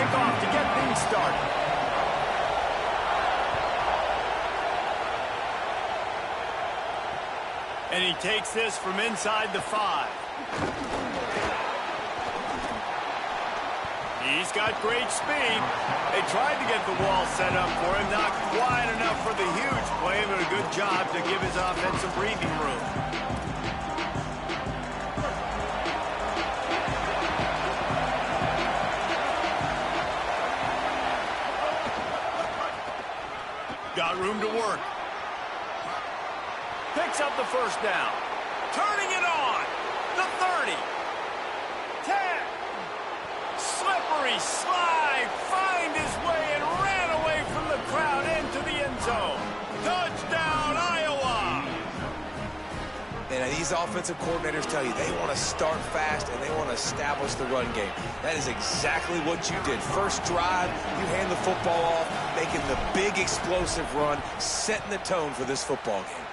kickoff to get things started. And he takes this from inside the 5. He's got great speed. They tried to get the wall set up for him. Not quite enough for the huge play, but a good job to give his offense some breathing room. Got room to work. Picks up the first down. Turning it on. The 30. 10. Slippery slide. Find his way and ran away from the crowd into the end zone. Touchdown, Iowa. And these offensive coordinators tell you they want to start fast and they want to establish the run game. That is exactly what you did. First drive, you hand the football off, making the big explosive run, setting the tone for this football game.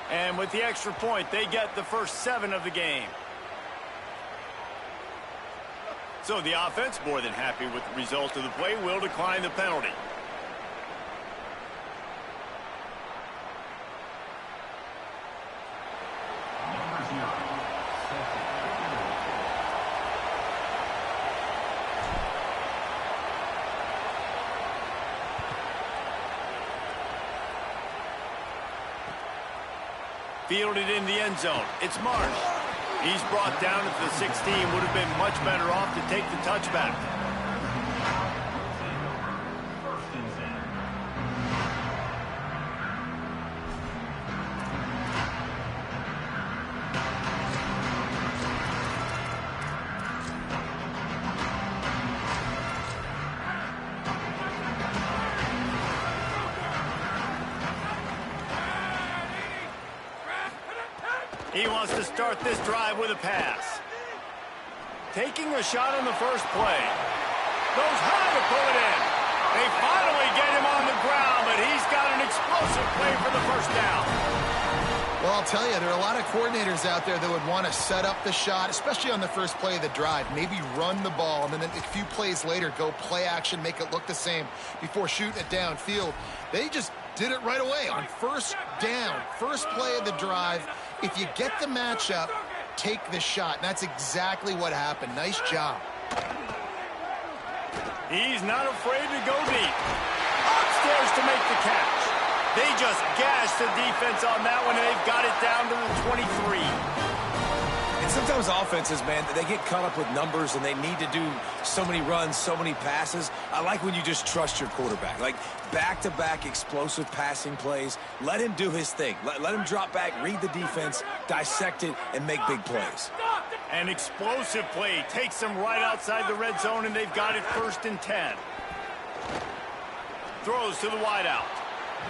And with the extra point, they get the first 7 of the game. So the offense, more than happy with the result of the play, will decline the penalty. Fielded in the end zone. It's Marsh. He's brought down at the 16. Would have been much better off to take the touchback. He wants to start this drive with a pass. Taking a shot on the first play. Goes high to pull it in. They finally get him on the ground, but he's got an explosive play for the first down. Well, I'll tell you, there are a lot of coordinators out there that would want to set up the shot, especially on the first play of the drive. Maybe run the ball, and then a few plays later, go play action, make it look the same before shooting it downfield. They just did it right away on first down, first play of the drive. If you get the matchup, take the shot. And that's exactly what happened. Nice job. He's not afraid to go deep. Upstairs to make the catch. They just gashed the defense on that one, and they've got it down to the 23. And sometimes offenses, man, they get caught up with numbers and they need to do so many runs, so many passes. I like when you just trust your quarterback. Like back-to-back explosive passing plays. Let him do his thing. Let him drop back, read the defense, dissect it, and make big plays. An explosive play takes them right outside the red zone, and they've got it 1st and 10. Throws to the wideout.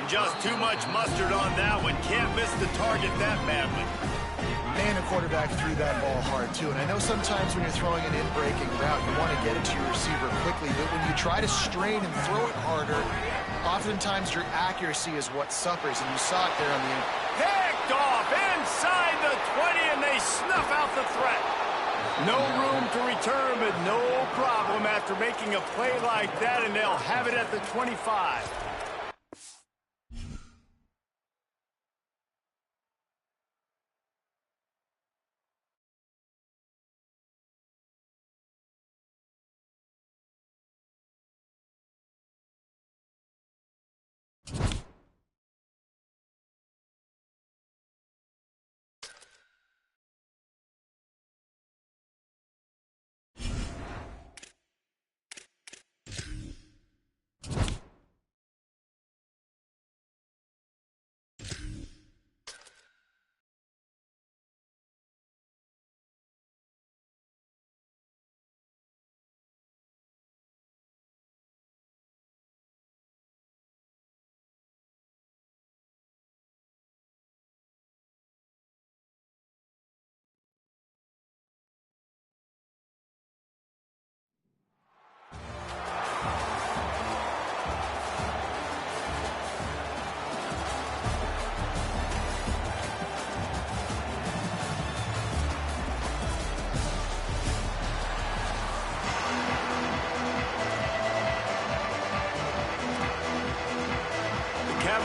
Just too much mustard on that one. Can't miss the target that badly. Man, the quarterback threw that ball hard, too. And I know sometimes when you're throwing an in-breaking route, you want to get it to your receiver quickly. But when you try to strain and throw it harder, oftentimes your accuracy is what suffers. And you saw it there on the end. Picked off inside the 20, and they snuff out the threat. No room to return, but no problem after making a play like that, and they'll have it at the 25.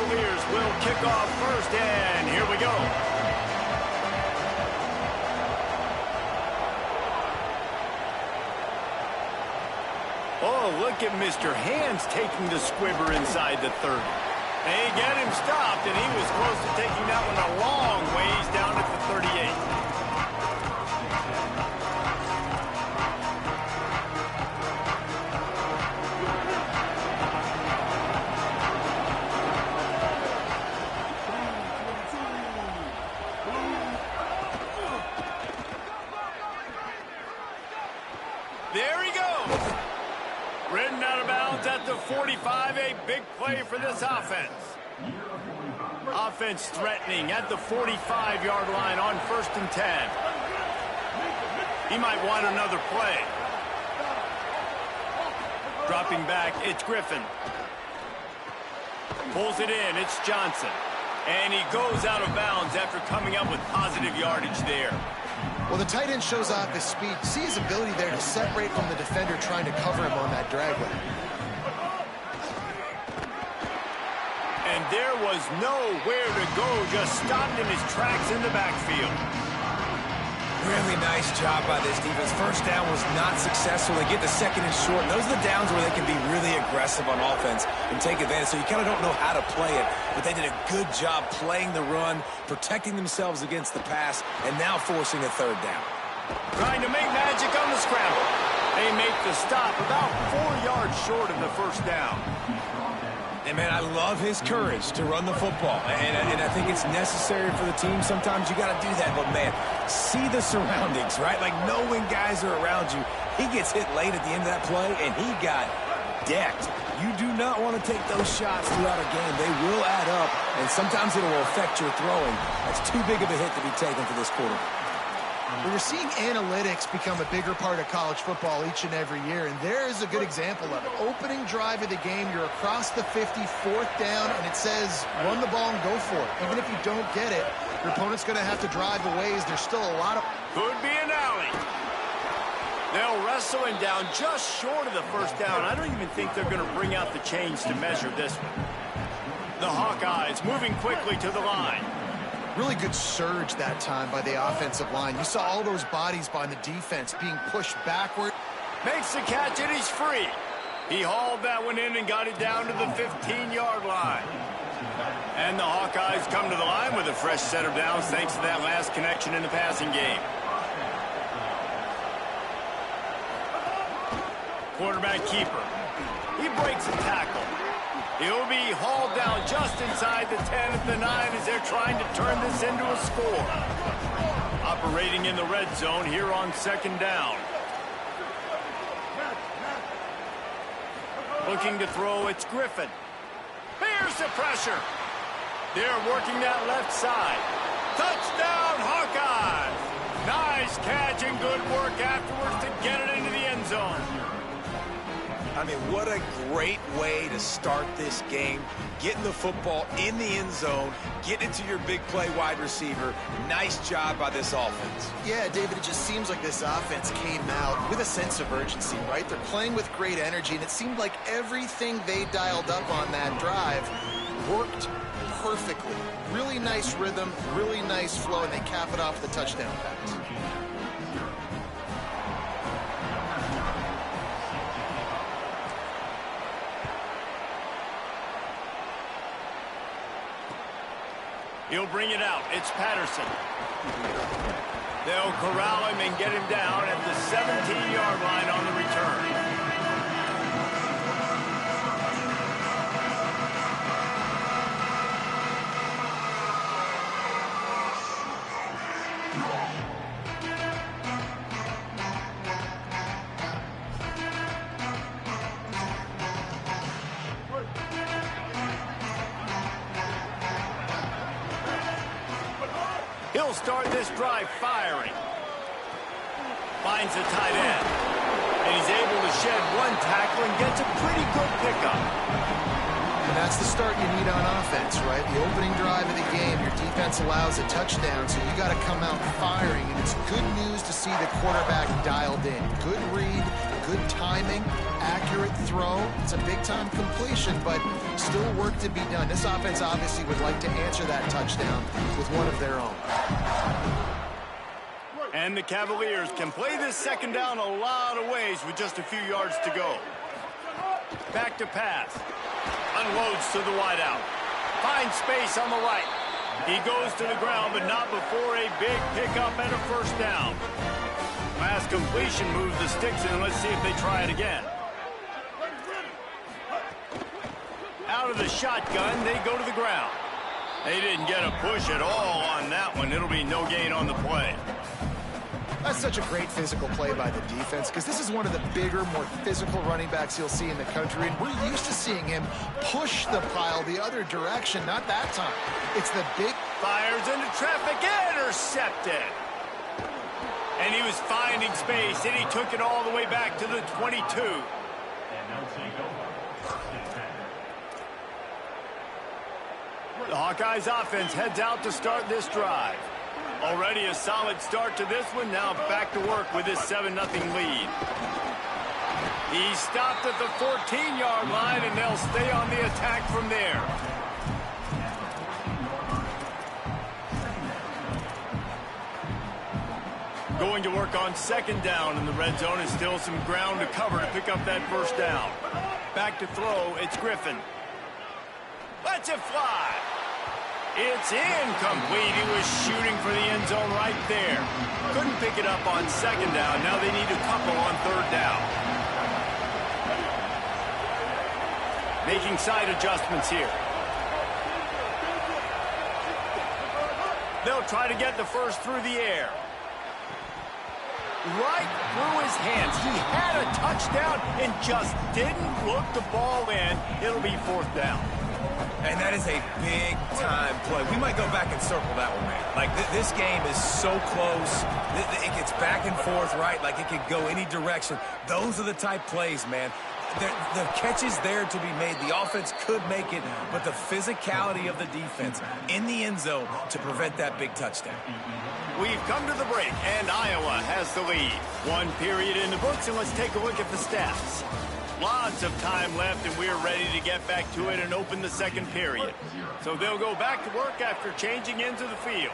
Cavaliers will kick off first, and here we go. Oh, look at Mr. Hands taking the squibber inside the 30. They get him stopped, and he was close to taking that one a long ways down at the 38. There he goes. Ridden out of bounds at the 45, a big play for this offense. Offense threatening at the 45-yard line on 1st and 10. He might want another play. Dropping back, it's Griffin. Pulls it in, it's Johnson. And he goes out of bounds after coming up with positive yardage there. Well, the tight end shows off his speed. See his ability there to separate from the defender trying to cover him on that drag route. And there was nowhere to go, just stopped in his tracks in the backfield. Really nice job by this defense. First down was not successful. They get the second and short. Those are the downs where they can be really aggressive on offense and take advantage. So you kind of don't know how to play it, but they did a good job playing the run, protecting themselves against the pass, and now forcing a third down. Trying to make magic on the scramble. They make the stop about 4 yards short of the first down. And, man, I love his courage to run the football. And I think it's necessary for the team. Sometimes you got to do that. But, man, see the surroundings, right? Like, know when guys are around you. He gets hit late at the end of that play, and he got decked. You do not want to take those shots throughout a game. They will add up, and sometimes it will affect your throwing. That's too big of a hit to be taken for this quarterback. We're seeing analytics become a bigger part of college football each and every year, and there is a good example of it. Opening drive of the game, you're across the 50, 4th down, and it says run the ball and go for it. Even if you don't get it, your opponent's going to have to drive a ways. There's still a lot of... Could be an alley. They'll wrestle him down just short of the first down. I don't even think they're going to bring out the chains to measure this one. The Hawkeyes moving quickly to the line. Really good surge that time by the offensive line. You saw all those bodies by the defense being pushed backward. Makes the catch, and he's free. He hauled that one in and got it down to the 15-yard line. And the Hawkeyes come to the line with a fresh set of downs thanks to that last connection in the passing game. Quarterback keeper. He breaks a tackle. He'll be hauled down just inside the 10 at the 9 as they're trying to turn this into a score. Operating in the red zone here on 2nd down. Looking to throw, it's Griffin. Here's the pressure. They're working that left side. Touchdown, Hawkeyes! Nice catch and good work afterwards to get it into the end zone. I mean, what a great way to start this game. Getting the football in the end zone, getting it to your big play wide receiver. Nice job by this offense. Yeah, David, it just seems like this offense came out with a sense of urgency, right? They're playing with great energy, and it seemed like everything they dialed up on that drive worked perfectly. Really nice rhythm, really nice flow, and they cap it off with a touchdown pass. He'll bring it out. It's Patterson. They'll corral him and get him down at the 17-yard line on the return. He'll start this drive firing. Finds a tight end. And he's able to shed one tackle and gets a pretty good pickup. And that's the start you need on offense, right? The opening drive of the game, your defense allows a touchdown, so you got to come out firing. And it's good news to see the quarterback dialed in. Good read, Good timing, accurate throw. It's a big-time completion, but still work to be done. This offense obviously would like to answer that touchdown with one of their own. And the Cavaliers can play this second down a lot of ways with just a few yards to go. Back to pass. Unloads to the wideout. Finds space on the right. He goes to the ground, but not before a big pickup and a first down. Last completion moves the sticks in. Let's see if they try it again. Out of the shotgun, they go to the ground. They didn't get a push at all on that one. It'll be no gain on the play. That's such a great physical play by the defense because this is one of the bigger, more physical running backs you'll see in the country, and we're used to seeing him push the pile the other direction. Not that time. It's the big... Fires into traffic, intercepted. And he was finding space, and he took it all the way back to the 22. The Hawkeyes offense heads out to start this drive. Already a solid start to this one. Now back to work with his 7-0 lead. He stopped at the 14-yard line, and they'll stay on the attack from there. Going to work on second down in the red zone, and still some ground to cover to pick up that first down. Back to throw, it's Griffin. Lets it fly. It's incomplete. He was shooting for the end zone right there. Couldn't pick it up on second down. Now they need a couple on third down. Making side adjustments here. They'll try to get the first through the air. Right through his hands. He had a touchdown and just didn't look the ball in. It'll be fourth down. And that is a big-time play. We might go back and circle that one, man. Like, this game is so close. It gets back and forth, right? Like, it could go any direction. Those are the type plays, man. The catch is there to be made. The offense could make it, but the physicality of the defense in the end zone to prevent that big touchdown. We've come to the break, and Iowa has the lead. One period in the books, and let's take a look at the stats. Lots of time left, and we're ready to get back to it and open the second period. So they'll go back to work after changing into the field.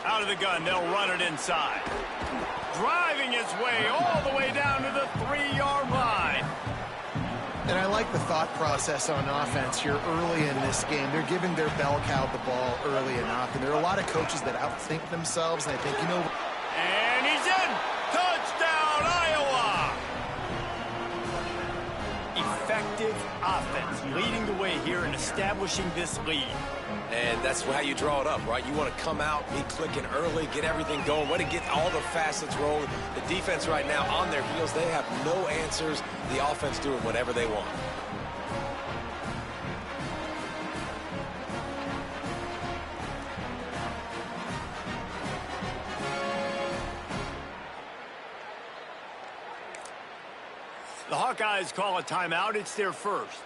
Out of the gun, they'll run it inside. Driving his way all the way down to the 3-yard line. And I like the thought process on offense here early in this game. They're giving their bell cow the ball early enough, and there are a lot of coaches that outthink themselves, and I think, you know... And he's in! Touchdown, Iowa! Effective offense, leading the way here and establishing this lead. And that's how you draw it up, right? You want to come out, be clicking early, get everything going, want to get all the facets rolling. The defense right now on their heels, they have no answers. The offense doing whatever they want. The Hawkeyes call a timeout. It's their first.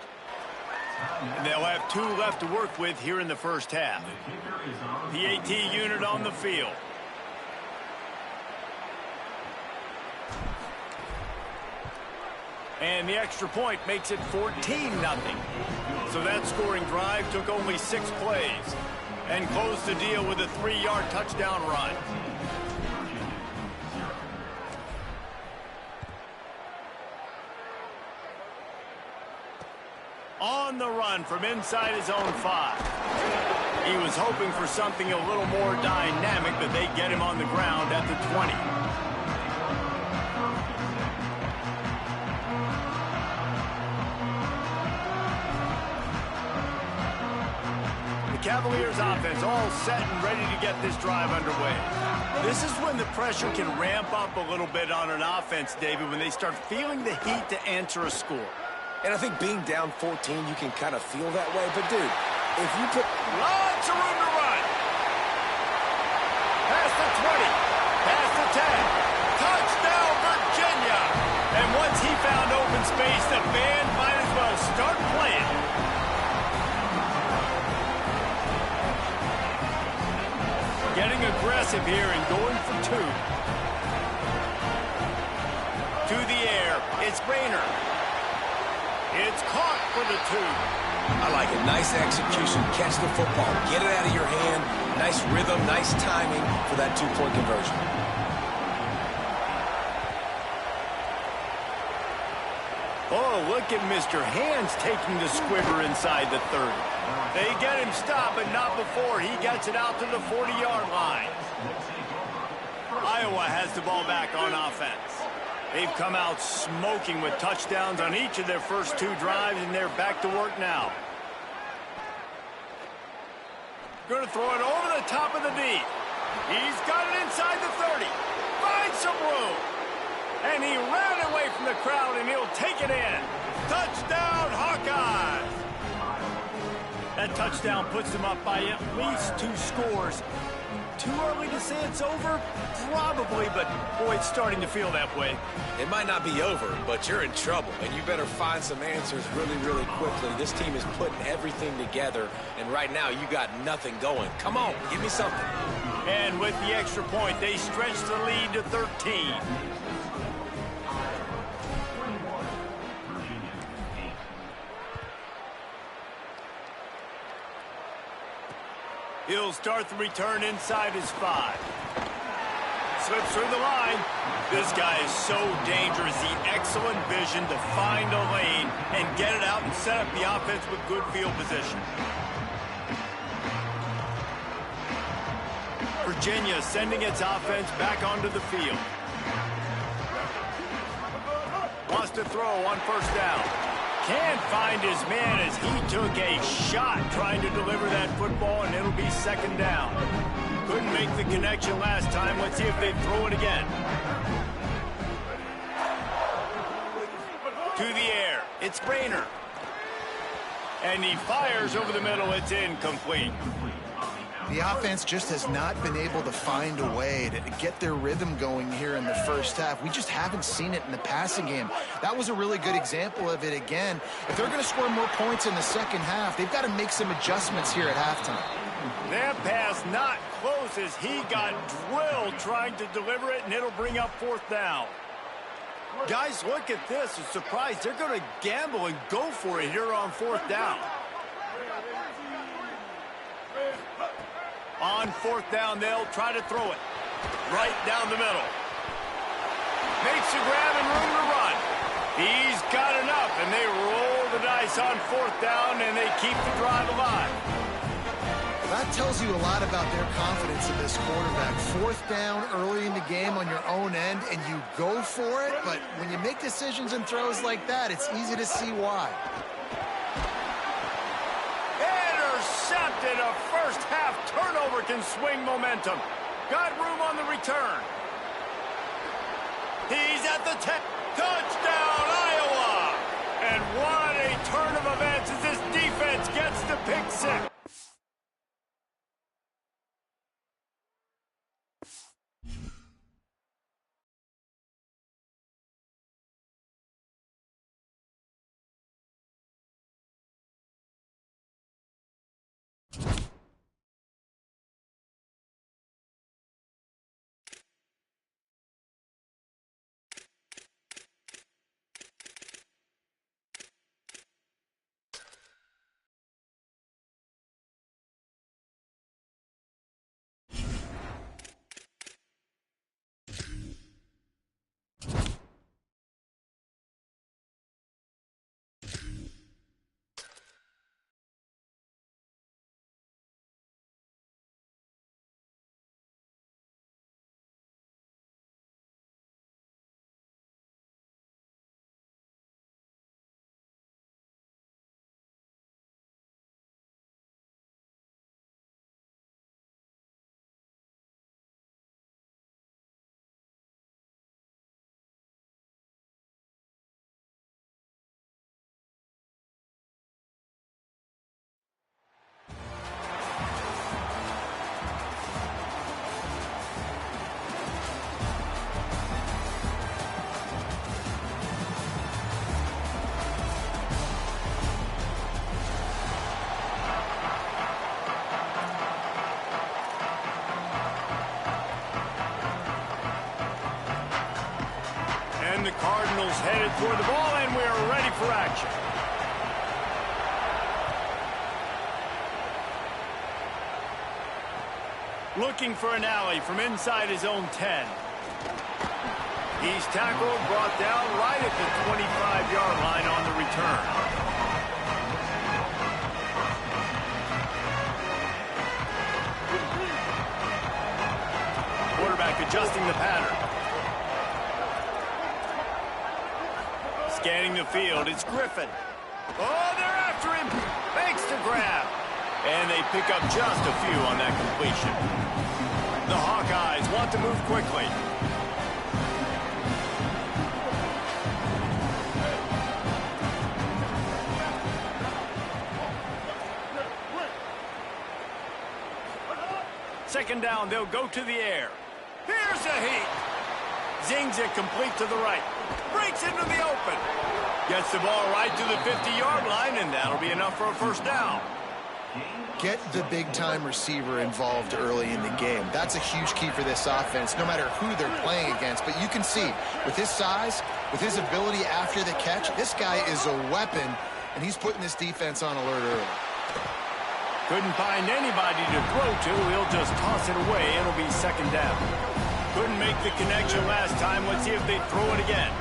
And they'll have 2 left to work with here in the first half. PAT unit on the field. And the extra point makes it 14-0. So that scoring drive took only 6 plays and closed the deal with a 3-yard touchdown run. On the run from inside his own 5. He was hoping for something a little more dynamic, but they get him on the ground at the 20. The Cavaliers offense all set and ready to get this drive underway. This is when the pressure can ramp up a little bit on an offense, David, when they start feeling the heat to answer a score. And I think being down 14, you can kind of feel that way. But, dude, if you put... Lots of room to run. Past the 20. Past the 10. Touchdown, Virginia. And once he found open space, the band might as well start playing. Getting a aggressive here and going for two. To the air, it's Rayner. It's caught for the two. I like it. Nice execution. Catch the football. Get it out of your hand. Nice rhythm, nice timing for that two-point conversion. Oh, look at Mr. Hands taking the squibber inside the 30. They get him stopped, but not before he gets it out to the 40-yard line. Iowa has the ball back on offense. They've come out smoking with touchdowns on each of their first two drives, and they're back to work now. Going to throw it over the top of the D. He's got it inside the 30. Finds some room. And he ran away from the crowd, and he'll take it in. Touchdown, Hawkeyes! That touchdown puts them up by at least 2 scores. Too early to say it's over? Probably, but boy, it's starting to feel that way. It might not be over, but you're in trouble, and you better find some answers really, really quickly. This team is putting everything together, and right now you got nothing going. Come on, give me something. And with the extra point, they stretch the lead to 13. He'll start the return inside his 5. Slips through the line. This guy is so dangerous. The excellent vision to find a lane and get it out and set up the offense with good field position. Virginia sending its offense back onto the field. Wants to throw on first down. Can't find his man as he took a shot trying to deliver that football, and it'll be second down. Couldn't make the connection last time. Let's see if they throw it again. To the air. It's Rayner. And he fires over the middle. It's incomplete. The offense just has not been able to find a way to get their rhythm going here in the first half. We just haven't seen it in the passing game. That was a really good example of it again. If they're going to score more points in the second half, they've got to make some adjustments here at halftime. That pass not close as he got drilled trying to deliver it, and it'll bring up fourth down. Guys, look at this. I'm surprised they're going to gamble and go for it here on fourth down. On fourth down, they'll try to throw it right down the middle. Makes a grab and room to run. He's got enough, and they roll the dice on fourth down, and they keep the drive alive. That tells you a lot about their confidence in this quarterback. Fourth down early in the game on your own end, and you go for it, but when you make decisions and throws like that, it's easy to see why. Intercepted. A first half turnover can swing momentum. Got room on the return. He's at the 10. Touchdown, Iowa! And what a turn of events as this defense gets the pick six. the Cardinals headed toward the ball, and we are ready for action. Looking for an alley from inside his own 10. He's tackled, brought down right at the 25-yard line on the return. Quarterback adjusting the pattern. Scanning the field, it's Griffin. Oh, they're after him. Makes the grab. And they pick up just a few on that completion. The Hawkeyes want to move quickly. Second down, they'll go to the air. Here's a heat. Zings it complete to the right. Breaks into the open. Gets the ball right to the 50-yard line, and that'll be enough for a first down. Get the big-time receiver involved early in the game. That's a huge key for this offense, no matter who they're playing against. But you can see, with his size, with his ability after the catch, this guy is a weapon, and he's putting this defense on alert early. Couldn't find anybody to throw to. He'll just toss it away. It'll be second down. Couldn't make the connection last time. Let's see if they throw it again.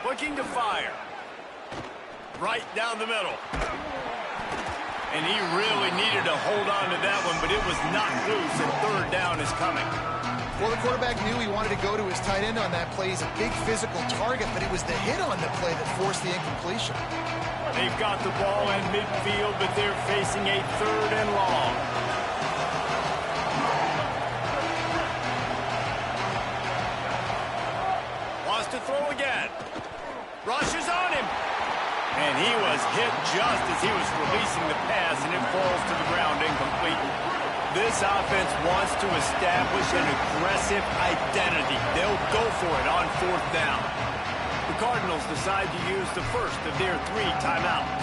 Looking to fire. Right down the middle. And he really needed to hold on to that one, but it was knocked loose, and third down is coming. Well, the quarterback knew he wanted to go to his tight end on that play. He's a big physical target, but it was the hit on the play that forced the incompletion. They've got the ball in midfield, but they're facing a third and long. Wants to throw again. Rushes on him. And he was hit just as he was releasing the pass, and it falls to the ground incomplete. This offense wants to establish an aggressive identity. They'll go for it on fourth down. The Cardinals decide to use the first of their 3 timeouts.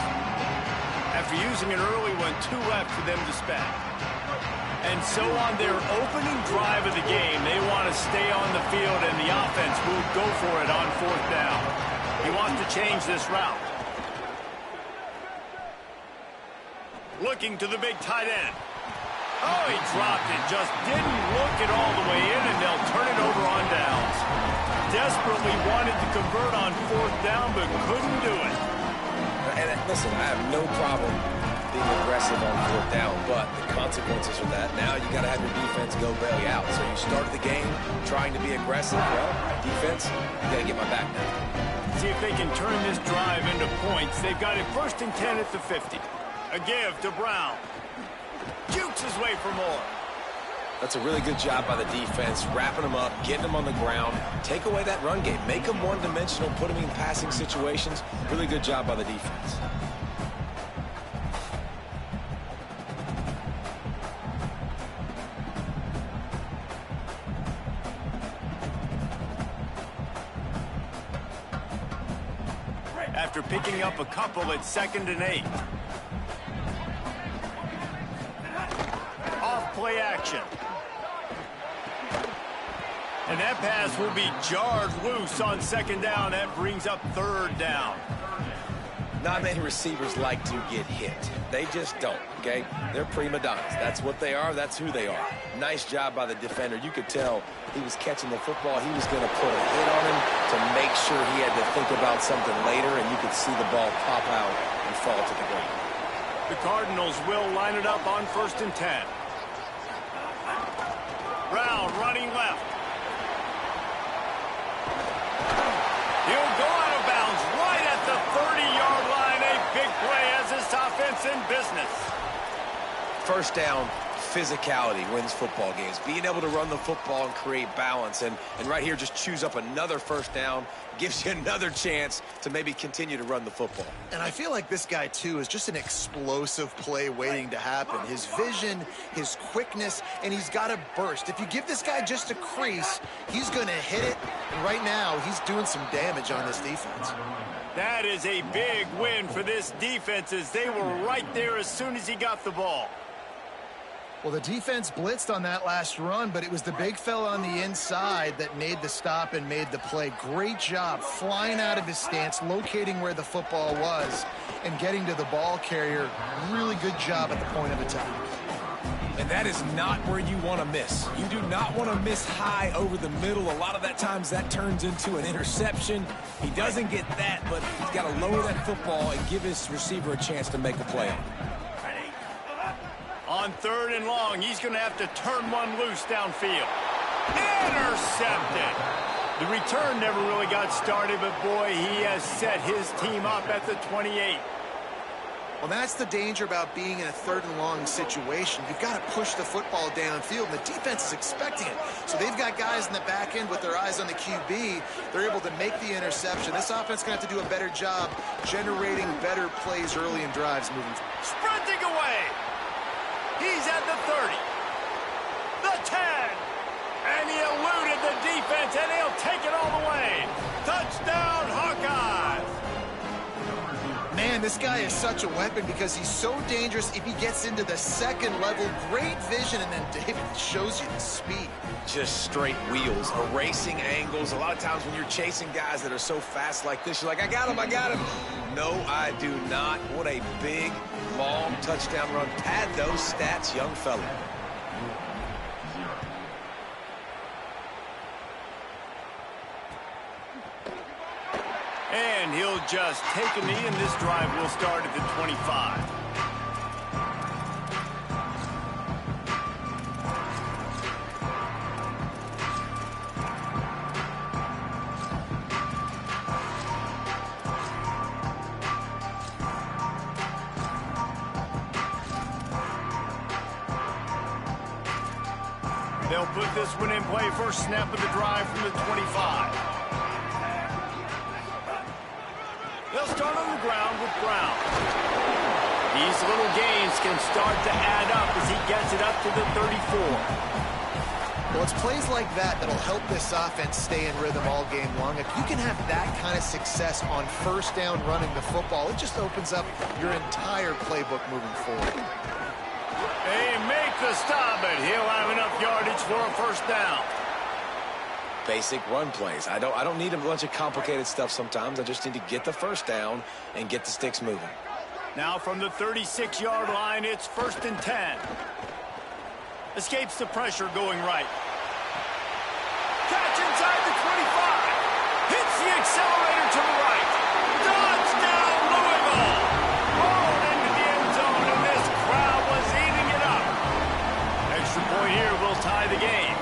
After using an early one, 2 left for them to spend. And so on their opening drive of the game, they want to stay on the field, and the offense will go for it on fourth down. He wants to change this route. Looking to the big tight end. Oh, he dropped it. Just didn't look it all the way in, and they'll turn it over on downs. Desperately wanted to convert on fourth down, but couldn't do it. And listen, I have no problem being aggressive on fourth down, but the consequences of that, now you got to have your defense go bail you out. So you started the game trying to be aggressive. Well, defense, you got to get my back now. See if they can turn this drive into points. They've got it 1st and 10 at the 50. A give to Brown. Jukes his way for more. That's a really good job by the defense, wrapping them up, getting them on the ground, take away that run game, make them one-dimensional, put them in passing situations. Really good job by the defense. After picking up a couple at 2nd and 8. Play action. And that pass will be jarred loose on 2nd down. That brings up 3rd down. Not many receivers like to get hit. They just don't, okay? They're prima donnas. That's what they are. That's who they are. Nice job by the defender. You could tell he was catching the football. He was going to put a hit on him to make sure he had to think about something later, and you could see the ball pop out and fall to the ground. The Cardinals will line it up on 1st and 10. Brown running left. He'll go out of bounds right at the 30-yard line. A big play as this offense in business. First down, physicality wins football games. Being able to run the football and create balance. And right here, just choose up another first down. Gives you another chance to maybe continue to run the football. And I feel like this guy, too, is just an explosive play waiting to happen. His vision, his quickness, and he's got a burst. If you give this guy just a crease, he's going to hit it. And right now, he's doing some damage on this defense. That is a big win for this defense, as they were right there as soon as he got the ball. Well, the defense blitzed on that last run, but it was the big fella on the inside that made the stop and made the play. Great job flying out of his stance, locating where the football was, and getting to the ball carrier. Really good job at the point of attack. And that is not where you want to miss. You do not want to miss high over the middle. A lot of that times that turns into an interception. He doesn't get that, but he's got to lower that football and give his receiver a chance to make a play on it. On 3rd and long, he's going to have to turn one loose downfield. Intercepted. The return never really got started, but boy, he has set his team up at the 28. Well, that's the danger about being in a 3rd and long situation. You've got to push the football downfield, and the defense is expecting it. So they've got guys in the back end with their eyes on the QB. They're able to make the interception. This offense is going to have to do a better job generating better plays early in drives moving forward. Sprinting away. He's at the 30. The 10. And he eluded the defense, and he'll take it all the way. Touchdown, Hawkeyes. Man, this guy is such a weapon because he's so dangerous if he gets into the 2nd level. Great vision, and then David shows you the speed. Just straight wheels, erasing angles. A lot of times when you're chasing guys that are so fast like this, you're like, I got him, I got him. No, I do not. What a big, long touchdown run. Pad those stats, young fella. And he'll just take a knee, and this drive will start at the 25. They'll put this one in play. First snap of the drive from the 25. They'll start on the ground with Brown. These little gains can start to add up as he gets it up to the 34. Well, it's plays like that that'll help this offense stay in rhythm all game long. If you can have that kind of success on 1st down running the football, it just opens up your entire playbook moving forward. They make the stop, and he'll have enough yardage for a 1st down. Basic run plays. I don't need a bunch of complicated stuff sometimes. I just need to get the 1st down and get the sticks moving. Now from the 36-yard line, it's 1st and 10. Escapes the pressure going right. Catch inside the 25. Hits the accelerator to the right. Touchdown, Louisville. Rolled into the end zone, and this crowd was eating it up. Extra point here will tie the game.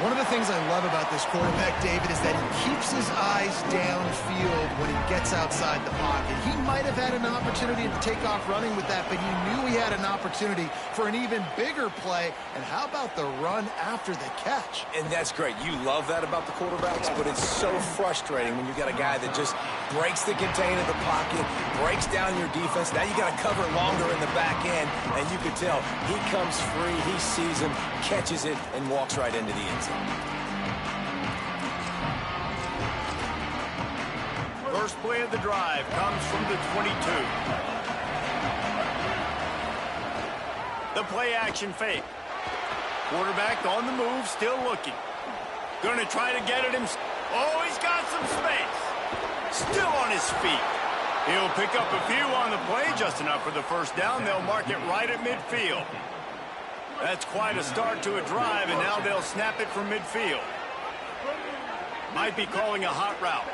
One of the things I love about this quarterback, David, is that he keeps his eyes downfield when he gets outside the pocket. He might have had an opportunity to take off running with that, but he knew he had an opportunity for an even bigger play. And how about the run after the catch? And that's great. You love that about the quarterbacks, but it's so frustrating when you got a guy that just breaks the contain of the pocket, breaks down your defense. Now you got to cover longer in the back end, and you can tell he comes free, he sees him, catches it, and walks right into the end zone. First play of the drive comes from the 22. The play action fake. Quarterback on the move, still looking. Going to try to get it himself. Oh, he's got some space. Still on his feet. He'll pick up a few on the play, just enough for the 1st down. They'll mark it right at midfield. That's quite a start to a drive, and now they'll snap it from midfield. Might be calling a hot route.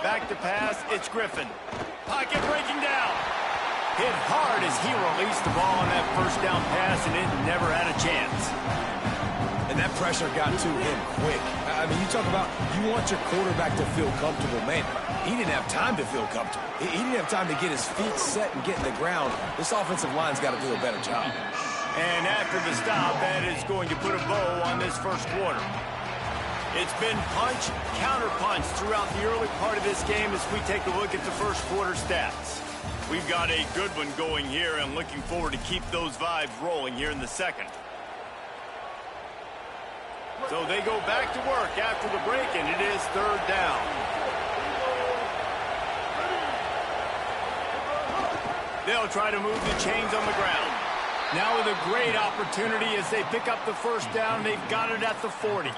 Back to pass, it's Griffin. Pocket breaking down. Hit hard as he released the ball on that 1st down pass, and it never had a chance. And that pressure got to him quick. I mean, you talk about you want your quarterback to feel comfortable. Man, he didn't have time to feel comfortable. He didn't have time to get his feet set and get in the ground. This offensive line's got to do a better job. And after the stop, that is going to put a bow on this 1st quarter. It's been punch, counter-punch throughout the early part of this game as we take a look at the 1st quarter stats. We've got a good one going here, and looking forward to keep those vibes rolling here in the 2nd. So they go back to work after the break, and it is 3rd down. They'll try to move the chains on the ground. Now with a great opportunity as they pick up the first down. They've got it at the 40.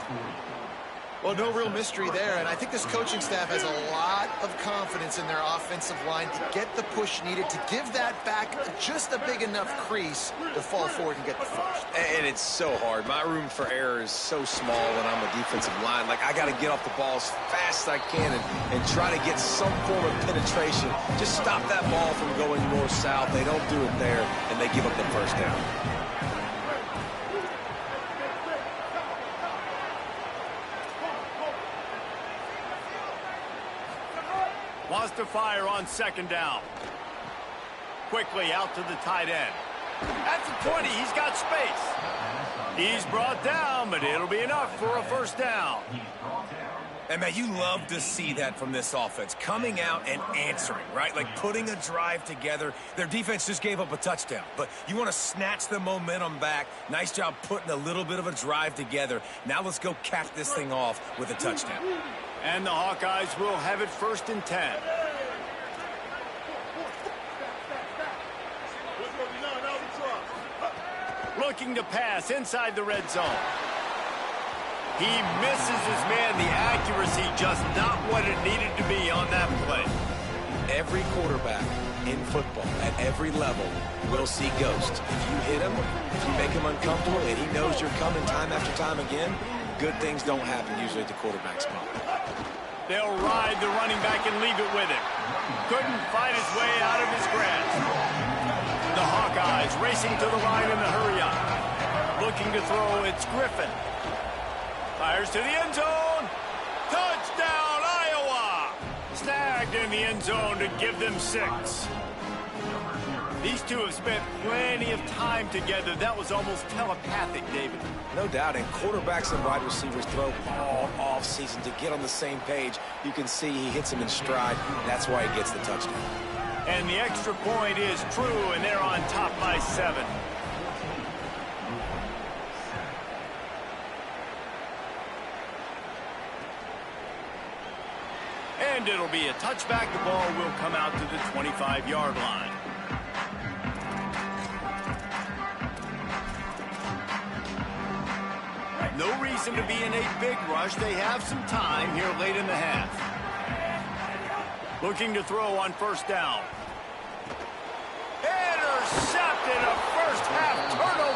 Well, no real mystery there, and I think this coaching staff has a lot of confidence in their offensive line to get the push needed to give that back just a big enough crease to fall forward and get the first. And it's so hard. My room for error is so small when I'm a defensive line. Like, I got to get off the ball as fast as I can and try to get some form of penetration. Just stop that ball from going north-south. They don't do it there, and they give up the first down. Wants to fire on second down. Quickly out to the tight end. At the 20, he's got space. He's brought down, but it'll be enough for a first down. And, man, you love to see that from this offense. Coming out and answering, right? Like putting a drive together. Their defense just gave up a touchdown. But you want to snatch the momentum back. Nice job putting a little bit of a drive together. Now let's go cap this thing off with a touchdown. And the Hawkeyes will have it 1st and 10. Looking to pass inside the red zone. He misses his man. The accuracy just not what it needed to be on that play. Every quarterback in football at every level will see ghosts. If you hit him, if you make him uncomfortable, and he knows you're coming time after time again, good things don't happen usually at the quarterback spot. They'll ride the running back and leave it with him. Couldn't fight his way out of his grasp. The Hawkeyes racing to the line in the hurry-up. Looking to throw, it's Griffin. Fires to the end zone. Touchdown, Iowa! Snagged in the end zone to give them 6. These two have spent plenty of time together. That was almost telepathic, David. No doubt, and quarterbacks and wide receivers throw all off-season to get on the same page. You can see he hits them in stride. That's why he gets the touchdown. And the extra point is true, and they're on top by 7. And it'll be a touchback. The ball will come out to the 25-yard line. No reason to be in a big rush. They have some time here late in the half. Looking to throw on first down. Intercepted, a first half turnover.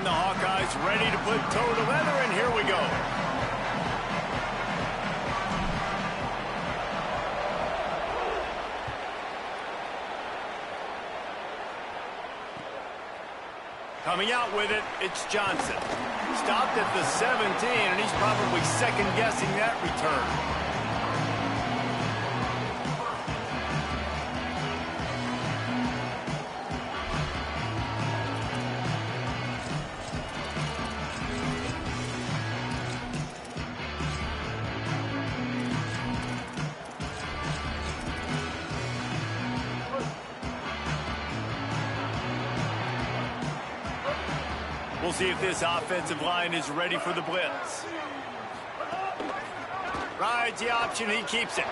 And the Hawkeyes ready to put toe to leather, and here we go. Coming out with it, it's Johnson. Stopped at the 17, and he's probably second-guessing that return. We'll see if this offensive line is ready for the blitz. Rides the option, he keeps it.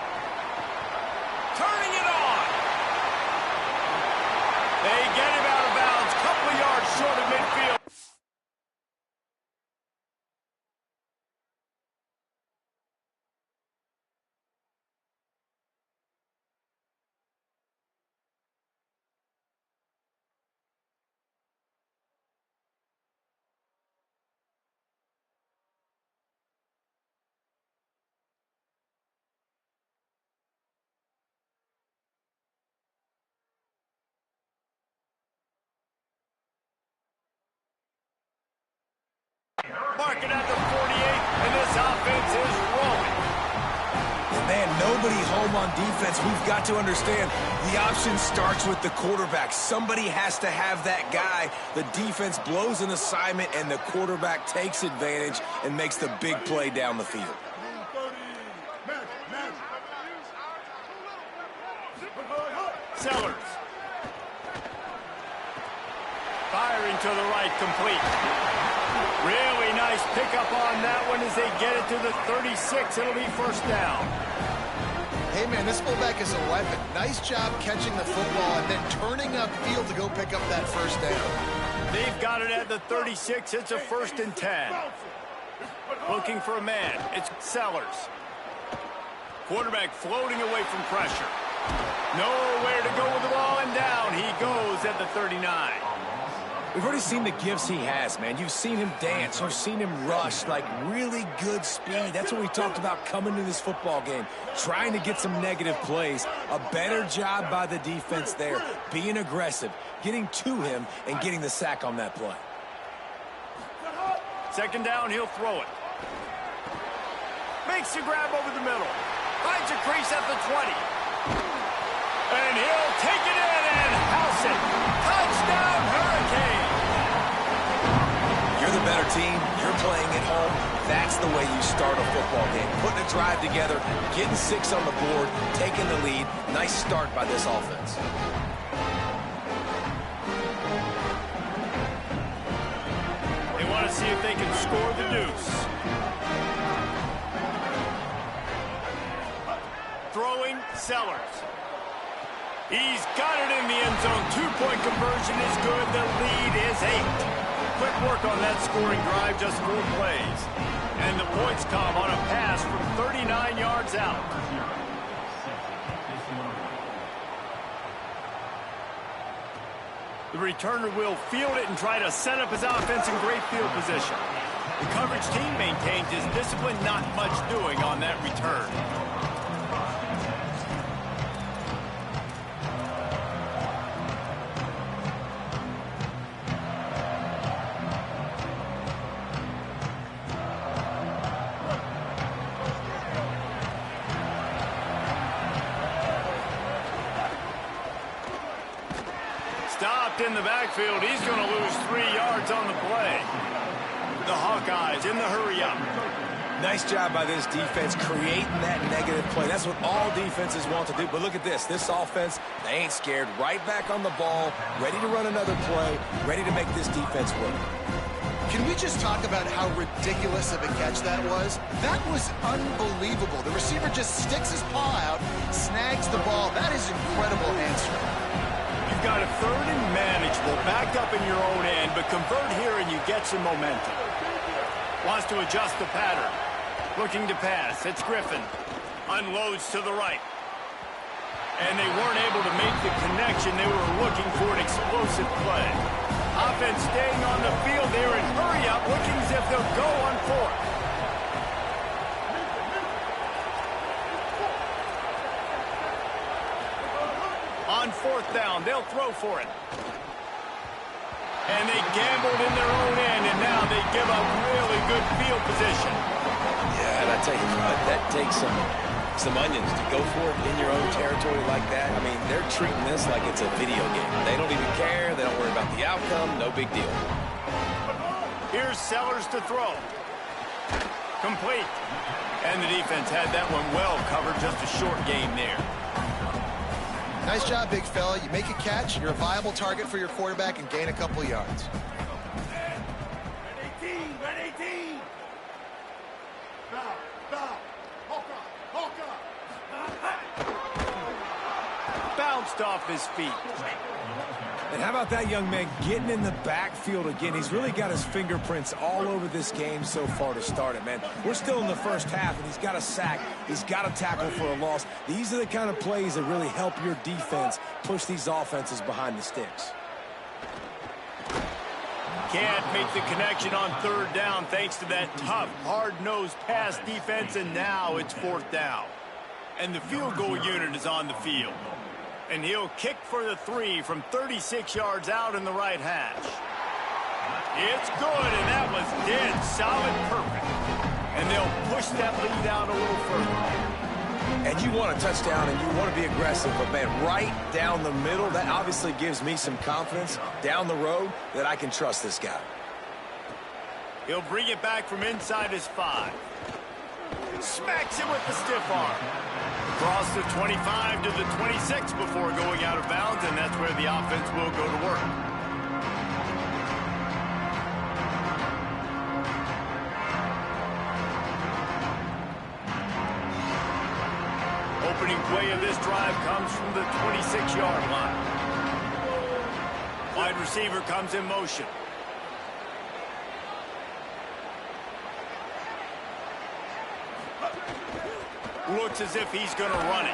Turning it on. They get him out of bounds, couple of yards short of midfield. Marking at the 48, and this offense is rolling. And man, nobody home on defense. We've got to understand the option starts with the quarterback. Somebody has to have that guy. The defense blows an assignment, and the quarterback takes advantage and makes the big play down the field. Sellers. Firing to the right, complete. Really nice pickup on that one as they get it to the 36. It'll be first down. Hey, man, this fullback is a weapon. Nice job catching the football and then turning upfield to go pick up that first down. They've got it at the 36. It's a 1st and 10. Looking for a man. It's Sellers. Quarterback floating away from pressure. Nowhere to go with the ball, and down he goes at the 39. We've already seen the gifts he has, man. You've seen him dance. You've seen him rush, like really good speed. That's what we talked about coming to this football game, trying to get some negative plays. A better job by the defense there, being aggressive, getting to him, and getting the sack on that play. Second down, he'll throw it. Makes a grab over the middle. Finds a crease at the 20. And he'll take it in and house it. Touchdown, Hurricane. You're the better team. You're playing at home. That's the way you start a football game. Putting a drive together, getting 6 on the board, taking the lead. Nice start by this offense. They want to see if they can score the deuce. Throwing, Sellers. He's got it in the end zone. 2-point conversion is good. The lead is 8. Quick work on that scoring drive, just 4 plays. And the points come on a pass from 39 yards out. The returner will field it and try to set up his offense in great field position. The coverage team maintains his discipline, not much doing on that return. Stopped in the backfield. He's going to lose 3 yards on the play. The Hawkeyes in the hurry-up. Nice job by this defense creating that negative play. That's what all defenses want to do. But look at this. This offense, they ain't scared. Right back on the ball, ready to run another play, ready to make this defense work. Can we just talk about how ridiculous of a catch that was? That was unbelievable. The receiver just sticks his paw out, snags the ball. That is incredible answer. You've got a 3rd and manageable, backed up in your own end, but convert here and you get some momentum. Wants to adjust the pattern. Looking to pass. It's Griffin. Unloads to the right. And they weren't able to make the connection. They were looking for an explosive play. Offense staying on the field here and hurry up, looking as if they'll go on fourth. On fourth down, they'll throw for it. And they gambled in their own end, and now they give up really good field position. Yeah, and I tell you what, that takes some onions to go for it in your own territory like that. I mean, they're treating this like it's a video game. They don't even care. They don't worry about the outcome. No big deal. Here's Sellers to throw. Complete. And the defense had that one well covered, just a short game there. Nice job, big fella. You make a catch, you're a viable target for your quarterback, and gain a couple of yards. Red 18, red 18. Bounced off his feet. And how about that young man getting in the backfield again? He's really got his fingerprints all over this game so far to start it, man. We're still in the first half, and he's got a sack. He's got a tackle for a loss. These are the kind of plays that really help your defense push these offenses behind the sticks. Can't make the connection on third down thanks to that tough, hard-nosed pass defense, and now it's fourth down. And the field goal unit is on the field. And he'll kick for the 3 from 36 yards out in the right hash. It's good, and that was dead solid perfect. And they'll push that lead out a little further. And you want a touchdown, and you want to be aggressive, but, man, right down the middle, that obviously gives me some confidence down the road that I can trust this guy. He'll bring it back from inside his 5. Smacks it with the stiff arm. Across the 25 to the 26 before going out of bounds, and that's where the offense will go to work. Opening play of this drive comes from the 26-yard line. Wide receiver comes in motion. Looks as if he's going to run it.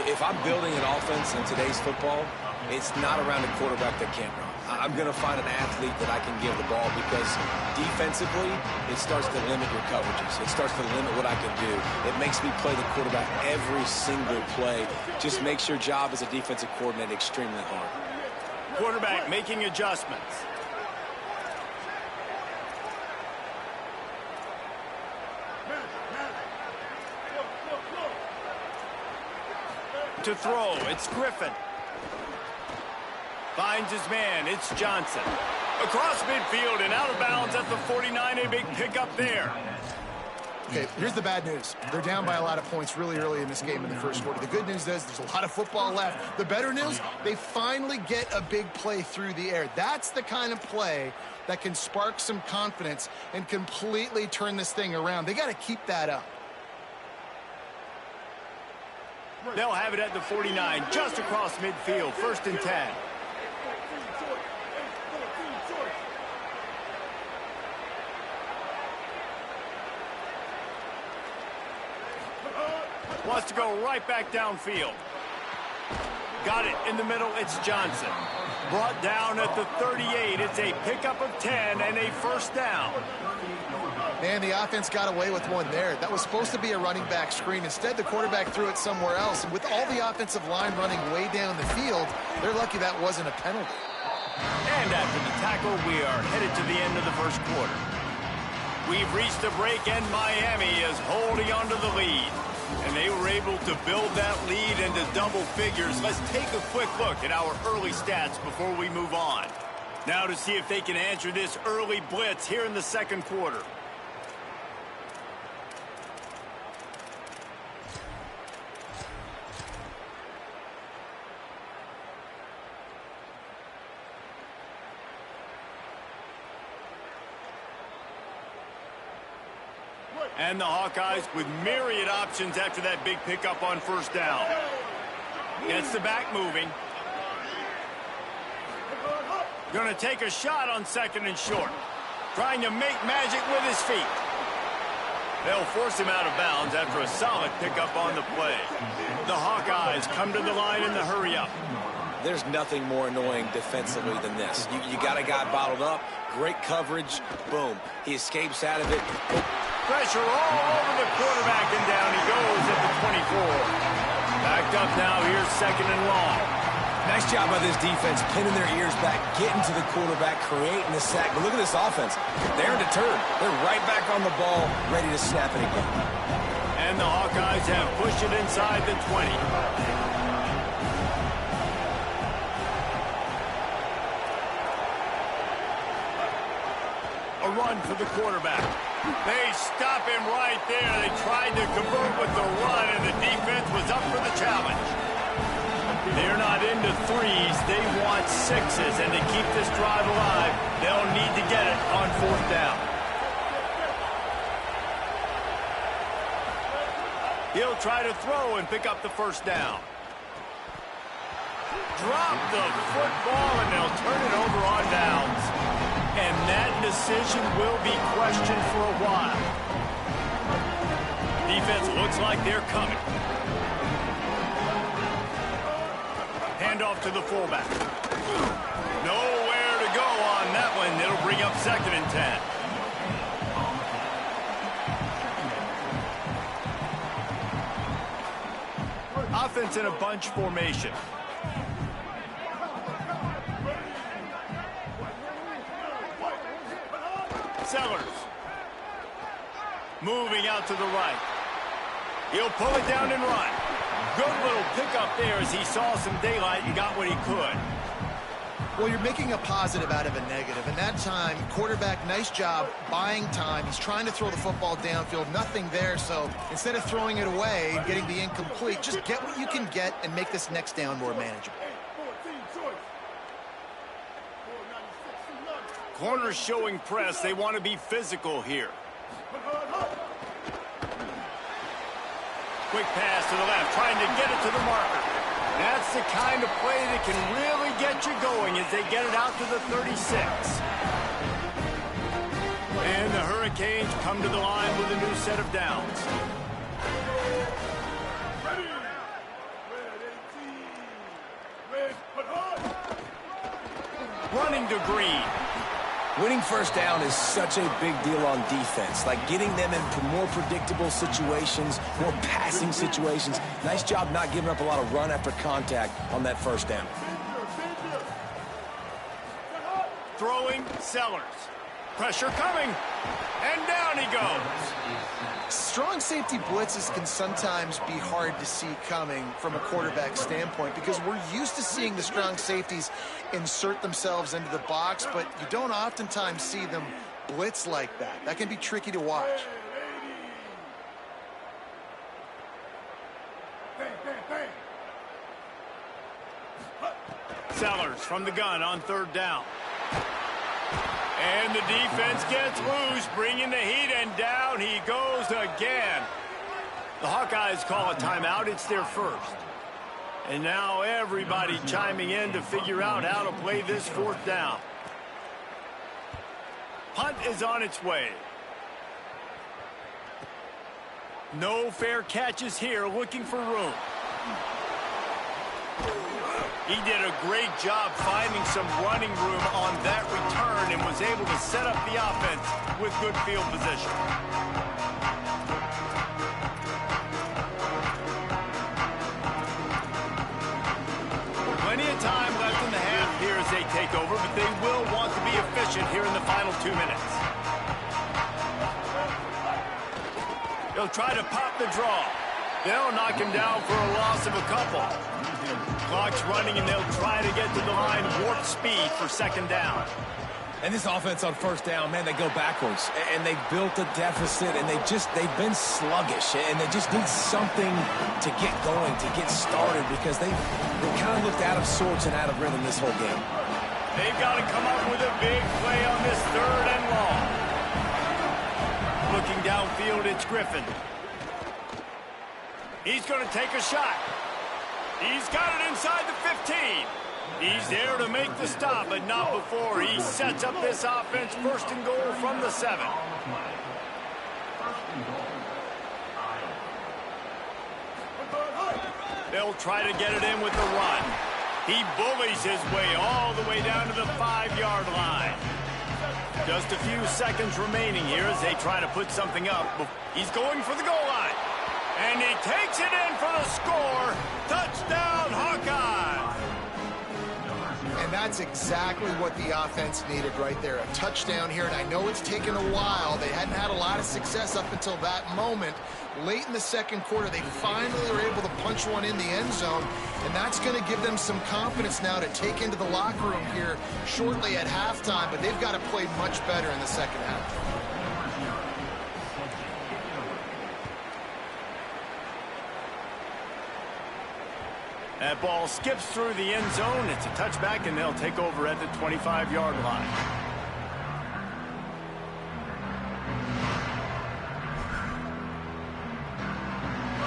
If I'm building an offense in today's football, it's not around a quarterback that can't run. I'm going to find an athlete that I can give the ball because defensively, it starts to limit your coverages. It starts to limit what I can do. It makes me play the quarterback every single play. Just makes your job as a defensive coordinator extremely hard. Quarterback making adjustments. To throw, it's Griffin. Finds his man, it's Johnson. Across midfield and out of bounds at the 49, a big pickup there. Okay, here's the bad news. They're down by a lot of points really early in this game in the first quarter. The good news is there's a lot of football left. The better news, they finally get a big play through the air. That's the kind of play that can spark some confidence and completely turn this thing around. They got to keep that up. They'll have it at the 49, just across midfield, 1st and 10. Wants to go right back downfield. Got it in the middle, it's Johnson. Brought down at the 38, it's a pickup of 10 and a 1st down. Man, the offense got away with one there. That was supposed to be a running back screen. Instead, the quarterback threw it somewhere else. And with all the offensive line running way down the field, they're lucky that wasn't a penalty. And after the tackle, we are headed to the end of the first quarter. We've reached the break, and Miami is holding on to the lead. And they were able to build that lead into double figures. Let's take a quick look at our early stats before we move on. Now to see if they can answer this early blitz here in the second quarter. And the Hawkeyes with myriad options after that big pickup on 1st down. Gets the back moving. Going to take a shot on 2nd and short. Trying to make magic with his feet. They'll force him out of bounds after a solid pickup on the play. The Hawkeyes come to the line in the hurry-up. There's nothing more annoying defensively than this. You got a guy bottled up, great coverage, boom. He escapes out of it. Pressure all over the quarterback, and down he goes at the 24. Backed up now, here's 2nd and long. Nice job by this defense, pinning their ears back, getting to the quarterback, creating the sack. But look at this offense. They're deterred. They're right back on the ball, ready to snap it again. And the Hawkeyes have pushed it inside the 20. A run for the quarterback. They stop him right there. They tried to convert with the run, and the defense was up for the challenge. They're not into threes. They want sixes, and to keep this drive alive, they'll need to get it on 4th down. He'll try to throw and pick up the 1st down. Drop the football, and they'll turn it over on downs. And that decision will be questioned for a while. Defense looks like they're coming. Handoff to the fullback. Nowhere to go on that one. It'll bring up 2nd and 10. Offense in a bunch formation. Sellers. Moving out to the right. He'll pull it down and run. Good little pickup there as he saw some daylight and got what he could. Well, you're making a positive out of a negative. And that time, quarterback, nice job buying time. He's trying to throw the football downfield. Nothing there, so instead of throwing it away and getting the incomplete, just get what you can get and make this next down more manageable. Corners showing press. They want to be physical here. Quick pass to the left, trying to get it to the marker. That's the kind of play that can really get you going as they get it out to the 36. And the Hurricanes come to the line with a new set of downs. Running to Green. Winning 1st down is such a big deal on defense, like getting them into more predictable situations, more passing situations. Nice job not giving up a lot of run after contact on that 1st down. Throwing Sellers. Pressure coming, and down he goes. Strong safety blitzes can sometimes be hard to see coming from a quarterback standpoint because we're used to seeing the strong safeties insert themselves into the box, but you don't oftentimes see them blitz like that. That can be tricky to watch. Sellers from the gun on 3rd down. And the defense gets loose, bringing the heat, and down he goes again. The Hawkeyes call a timeout. It's their 1st. And now everybody chiming in to figure out how to play this 4th down. Punt is on its way. No fair catches here, looking for room. He did a great job finding some running room on that return and was able to set up the offense with good field position. Plenty of time left in the half here as they take over, but they will want to be efficient here in the final 2 minutes. They'll try to pop the draw. They'll knock him down for a loss of a couple. Clock's running, and they'll try to get to the line warp speed for 2nd down. And this offense on 1st down, man, they go backwards. And they built a deficit, and they've been sluggish. And they just need something to get going, to get started, because they kind of looked out of sorts and out of rhythm this whole game. They've got to come up with a big play on this 3rd and long. Looking downfield, it's Griffin. He's going to take a shot. He's got it inside the 15. He's there to make the stop, but not before he sets up this offense 1st and goal from the 7. They'll try to get it in with the run. He bullies his way all the way down to the 5-yard line. Just a few seconds remaining here as they try to put something up. He's going for the goal line. And he takes it in for the score. Touchdown, Hawkeyes! And that's exactly what the offense needed right there. A touchdown here, and I know it's taken a while. They hadn't had a lot of success up until that moment. Late in the second quarter, they finally were able to punch one in the end zone, and that's going to give them some confidence now to take into the locker room here shortly at halftime, but they've got to play much better in the second half. That ball skips through the end zone. It's a touchback, and they'll take over at the 25-yard line.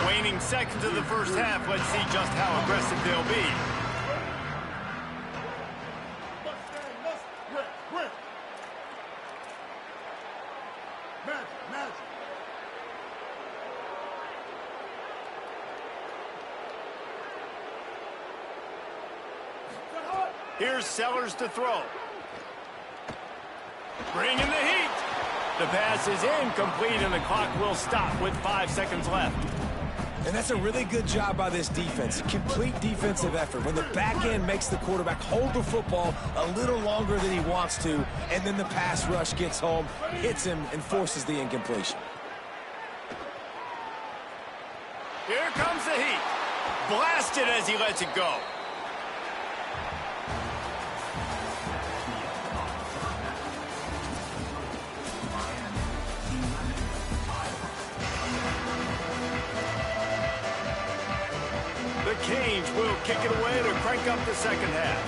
Waning seconds of the first half. Let's see just how aggressive they'll be. Here's Sellers to throw. Bringing the heat. The pass is incomplete, and the clock will stop with 5 seconds left. And that's a really good job by this defense. Complete defensive effort. When the back end makes the quarterback hold the football a little longer than he wants to, and then the pass rush gets home, hits him, and forces the incompletion. Here comes the heat. Blasted as he lets it go. The Canes will kick it away to crank up the second half.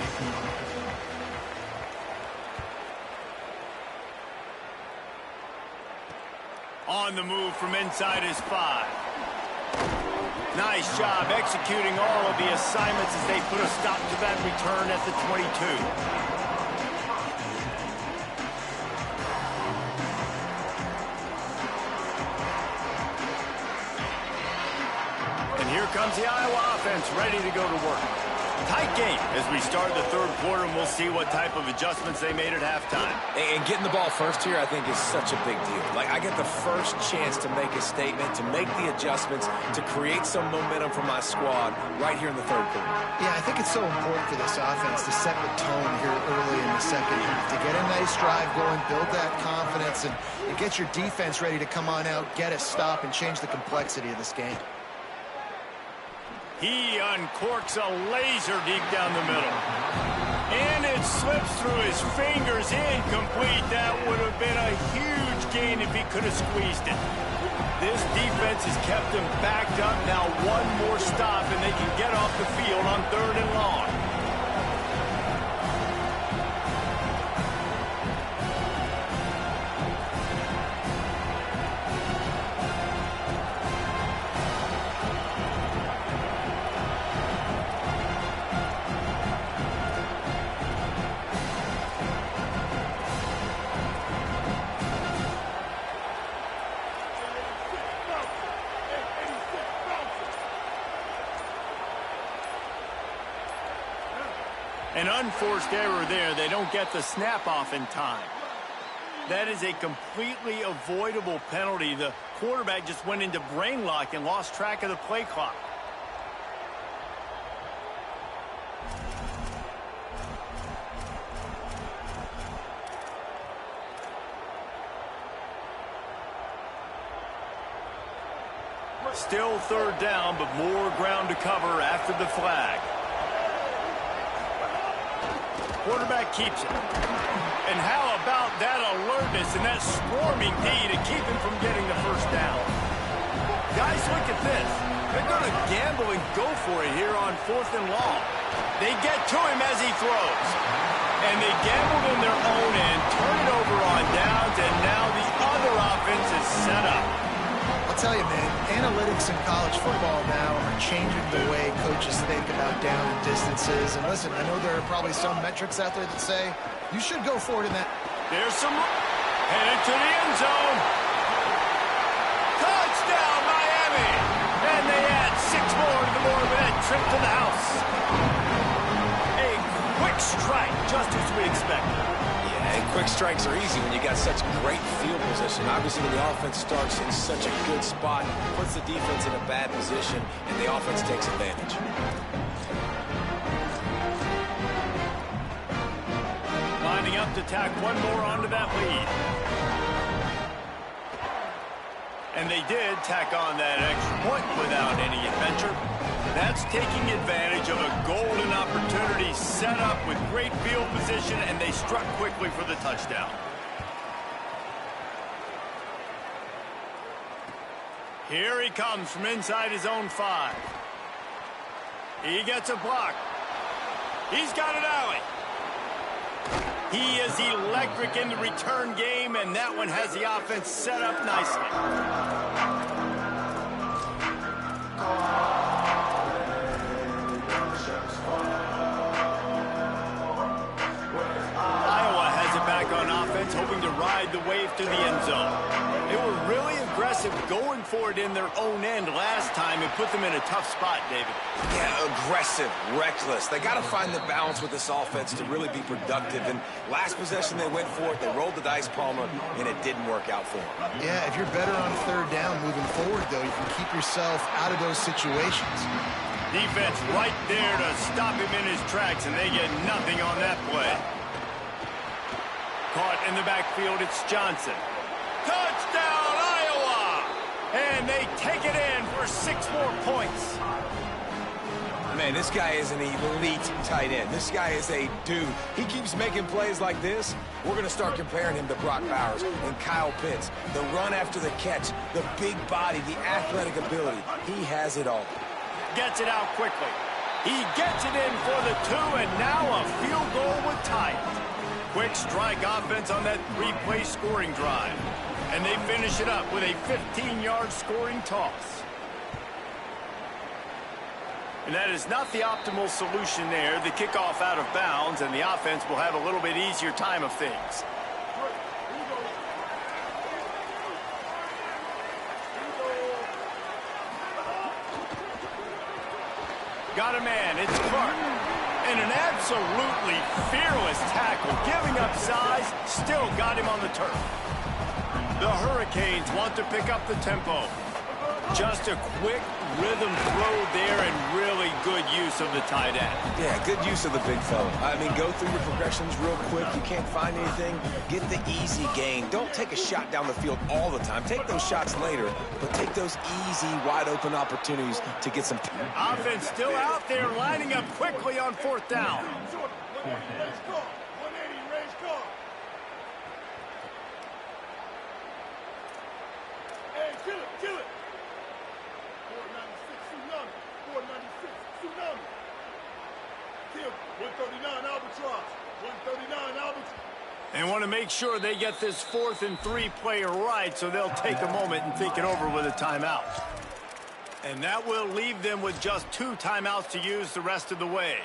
On the move from inside his 5. Nice job executing all of the assignments as they put a stop to that return at the 22. Here comes the Iowa offense ready to go to work. Tight game as we start the third quarter, and we'll see what type of adjustments they made at halftime. And getting the ball first here, I think, is such a big deal. Like, I get the first chance to make a statement, to make the adjustments, to create some momentum for my squad right here in the third quarter. Yeah, I think it's so important for this offense to set the tone here early in the second half, to get a nice drive going, build that confidence, and get your defense ready to come on out, get a stop, and change the complexity of this game. He uncorks a laser deep down the middle. And it slips through his fingers, incomplete. That would have been a huge gain if he could have squeezed it. This defense has kept them backed up. Now one more stop, and they can get off the field on 3rd and long. An unforced error there. They don't get the snap off in time. That is a completely avoidable penalty. The quarterback just went into brain lock and lost track of the play clock. Still 3rd down, but more ground to cover after the flag. Quarterback keeps it. And how about that alertness and that swarming D to keep him from getting the first down? Guys, look at this. They're going to gamble and go for it here on 4th and long. They get to him as he throws. And they gambled in their own end, turn it over on downs, and now the other offense is set up. I'll tell you, man, analytics in college football now are changing the way coaches think about down and distances. And listen, I know there are probably some metrics out there that say you should go for it in that. There's some headed to the end zone. Touchdown, Miami! And they add 6 more to the board with that trip to the house. strike, just as we expected. Yeah, and quick strikes are easy when you got such great field position. Obviously, when the offense starts in such a good spot, puts the defense in a bad position, and the offense takes advantage. Lining up to tack one more onto that lead. And they did tack on that extra point without any adventure. That's taking advantage of a golden opportunity set up with great field position, and they struck quickly for the touchdown. Here he comes from inside his own 5. He gets a block. He's got an alley. He is electric in the return game, and that one has the offense set up nicely. Iowa has it back on offense, hoping to ride the wave to the end zone. They were really aggressive going for it in their own end last time and put them in a tough spot, David. Yeah, aggressive, reckless. They got to find the balance with this offense to really be productive. And last possession, they went for it. They rolled the dice, Palmer, and it didn't work out for them. Yeah, if you're better on third down moving forward, though, you can keep yourself out of those situations. Defense right there to stop him in his tracks, and they get nothing on that play. Caught in the backfield, it's Johnson. Touchdown, Iowa! And they take it in for 6 more points. Man, this guy is an elite tight end. This guy is a dude. He keeps making plays like this. We're going to start comparing him to Brock Bowers and Kyle Pitts. The run after the catch, the big body, the athletic ability. He has it all. Gets it out quickly. He gets it in for the 2, and now a field goal would tie it. Quick strike offense on that 3-play scoring drive. And they finish it up with a 15-yard scoring toss. And that is not the optimal solution there. The kickoff out of bounds, and the offense will have a little bit easier time of things. Got a man, it's Clark. And an absolutely fearless tackle, giving up size, still got him on the turf. The Hurricanes want to pick up the tempo. Just a quick rhythm throw there and really good use of the tight end. Yeah, good use of the big fella. I mean, go through your progressions real quick. You can't find anything. Get the easy gain. Don't take a shot down the field all the time. Take those shots later, but take those easy, wide-open opportunities to get some... Offense still out there, lining up quickly on 4th down. Kill it. 139 Albatross. 139 Albatross. And want to make sure they get this 4th and 3 play right, so they'll take a moment and think it over with a timeout. And that will leave them with just 2 timeouts to use the rest of the way.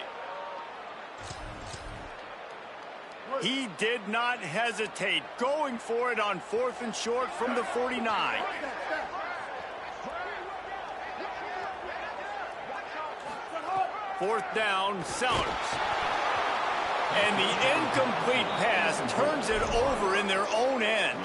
He did not hesitate, going for it on 4th and short from the 49. Fourth down, Sellers. And the incomplete pass turns it over in their own end.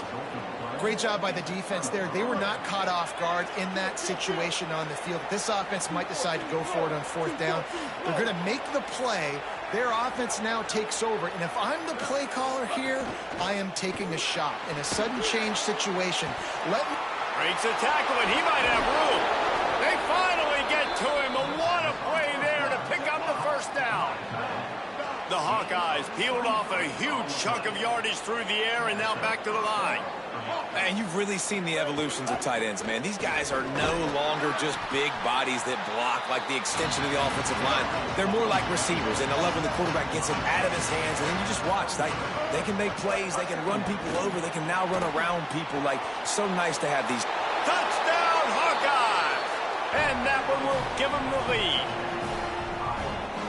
Great job by the defense there. They were not caught off guard in that situation on the field. This offense might decide to go for it on 4th down. They're going to make the play. Their offense now takes over. And if I'm the play caller here, I am taking a shot in a sudden change situation. Breaks a tackle, and he might have room. They finally get to him. And what a play there to pick up the 1st down. The Hawkeyes peeled off a huge chunk of yardage through the air and now back to the line. Man, you've really seen the evolutions of tight ends, man. These guys are no longer just big bodies that block like the extension of the offensive line. They're more like receivers, and I love when the quarterback gets it out of his hands, and then you just watch. They can make plays. They can run people over. They can now run around people. Like, so nice to have these. Touchdown, Hawkeyes! And that one will give them the lead.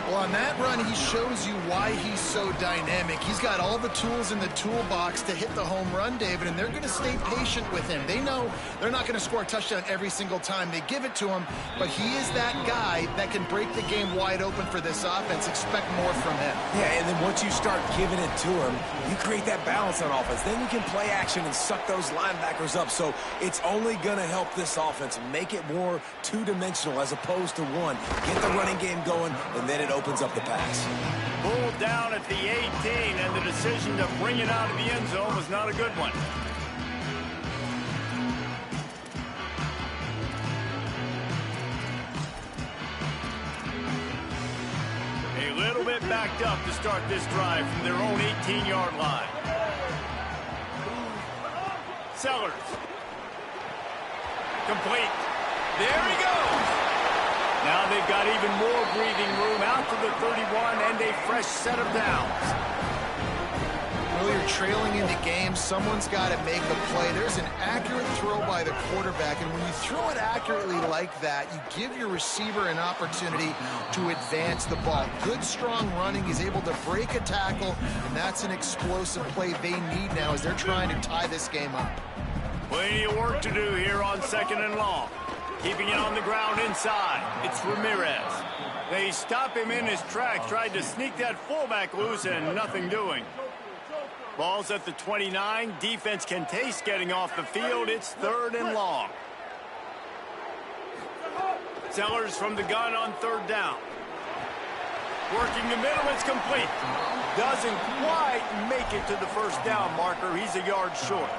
Well, on that run, he shows you why he's so dynamic. He's got all the tools in the toolbox to hit the home run, David, and they're going to stay patient with him. They know they're not going to score a touchdown every single time they give it to him, but he is that guy that can break the game wide open for this offense. Expect more from him. Yeah, and then once you start giving it to him, you create that balance on offense. Then you can play action and suck those linebackers up. So it's only going to help this offense make it more two-dimensional as opposed to one. Get the running game going, and then it opens up the pass. Pulled down at the 18, and the decision to bring it out of the end zone was not a good one. A little bit backed up to start this drive from their own 18-yard line. Sellers. Complete. There he goes. Now they've got even more breathing room out to the 31 and a fresh set of downs. Well, you're trailing into games. Someone's got to make a play. There's an accurate throw by the quarterback, and when you throw it accurately like that, you give your receiver an opportunity to advance the ball. Good, strong running. He's able to break a tackle, and that's an explosive play they need now as they're trying to tie this game up. Plenty of work to do here on 2nd and long. Keeping it on the ground inside. It's Ramirez. They stop him in his tracks, tried to sneak that fullback loose, and nothing doing. Ball's at the 29. Defense can taste getting off the field. It's 3rd and long. Sellers from the gun on 3rd down. Working the middle, it's complete. Doesn't quite make it to the first down marker. He's a yard short.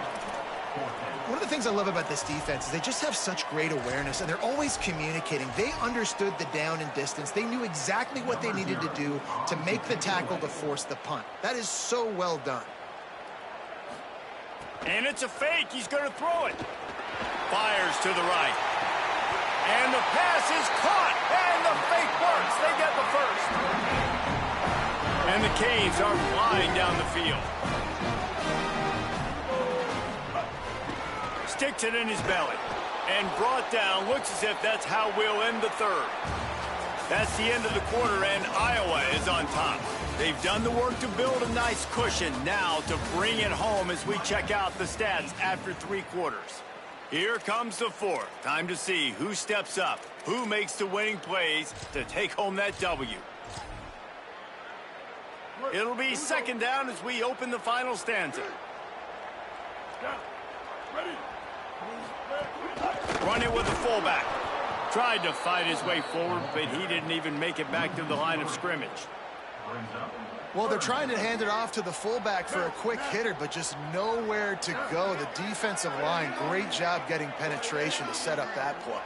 One of the things I love about this defense is they just have such great awareness, and they're always communicating. They understood the down and distance. They knew exactly what they needed to do to make the tackle to force the punt. That is so well done. And it's a fake. He's going to throw it. Fires to the right. And the pass is caught. And the fake works. They get the first. And the Canes are flying down the field. Sticks it in his belly. And brought down. Looks as if that's how we'll end the 3rd. That's the end of the quarter, and Iowa is on top. They've done the work to build a nice cushion. Now to bring it home as we check out the stats after 3 quarters. Here comes the 4th. Time to see who steps up, who makes the winning plays to take home that W. It'll be 2nd down as we open the final stanza. Run it with the fullback. Tried to fight his way forward, but he didn't even make it back to the line of scrimmage. Well, they're trying to hand it off to the fullback for a quick hitter, but just nowhere to go. The defensive line, great job getting penetration to set up that play.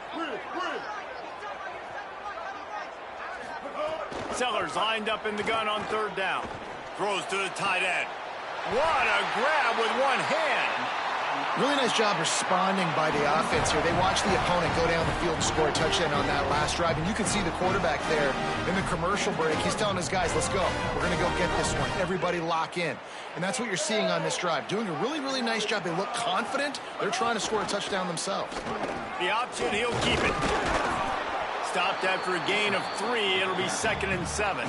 Sellers lined up in the gun on 3rd down. Throws to the tight end. What a grab with one hand. Really nice job responding by the offense here. They watched the opponent go down the field and score a touchdown on that last drive, and you can see the quarterback there in the commercial break. He's telling his guys, let's go. We're going to go get this one. Everybody lock in. And that's what you're seeing on this drive. Doing a really, really nice job. They look confident. They're trying to score a touchdown themselves. The option, he'll keep it. Stopped after a gain of 3. It'll be 2nd and 7.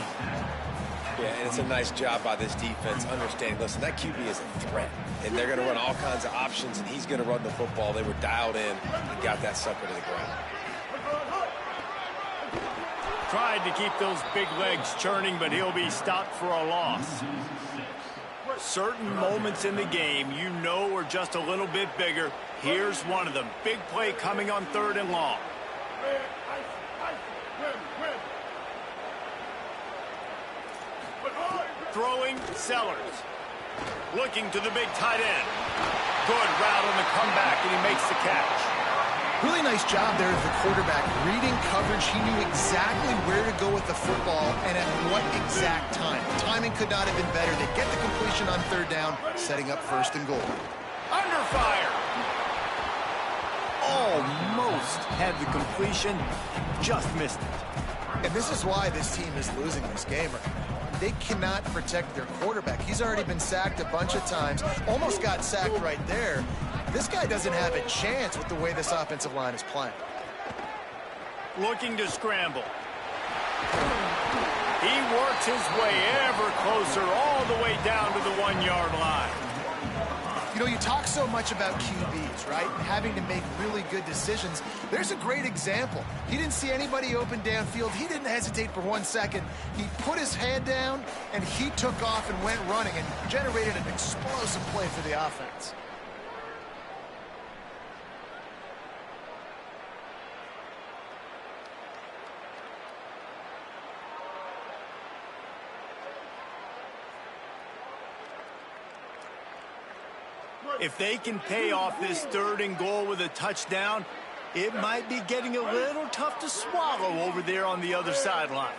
Yeah, and it's a nice job by this defense understanding, listen, that QB is a threat, and they're going to run all kinds of options, and he's going to run the football. They were dialed in and got that sucker to the ground. Tried to keep those big legs churning, but he'll be stopped for a loss. Certain moments in the game you know are just a little bit bigger. Here's one of them. Big play coming on 3rd and long. Throwing, Sellers. Looking to the big tight end. Good route on the comeback, and he makes the catch. Really nice job there of the quarterback. Reading coverage, he knew exactly where to go with the football and at what exact time. The timing could not have been better. They get the completion on 3rd down, setting up 1st and goal. Under fire. Almost had the completion, just missed it. And this is why this team is losing this game. They cannot protect their quarterback. He's already been sacked a bunch of times, almost got sacked right there. This guy doesn't have a chance with the way this offensive line is playing. Looking to scramble. He works his way ever closer all the way down to the 1-yard line. You know, you talk so much about QBs, right? Having to make really good decisions. There's a great example. He didn't see anybody open downfield. He didn't hesitate for 1 second. He put his head down, and he took off and went running and generated an explosive play for the offense. If they can pay off this 3rd and goal with a touchdown, it might be getting a little tough to swallow over there on the other sideline.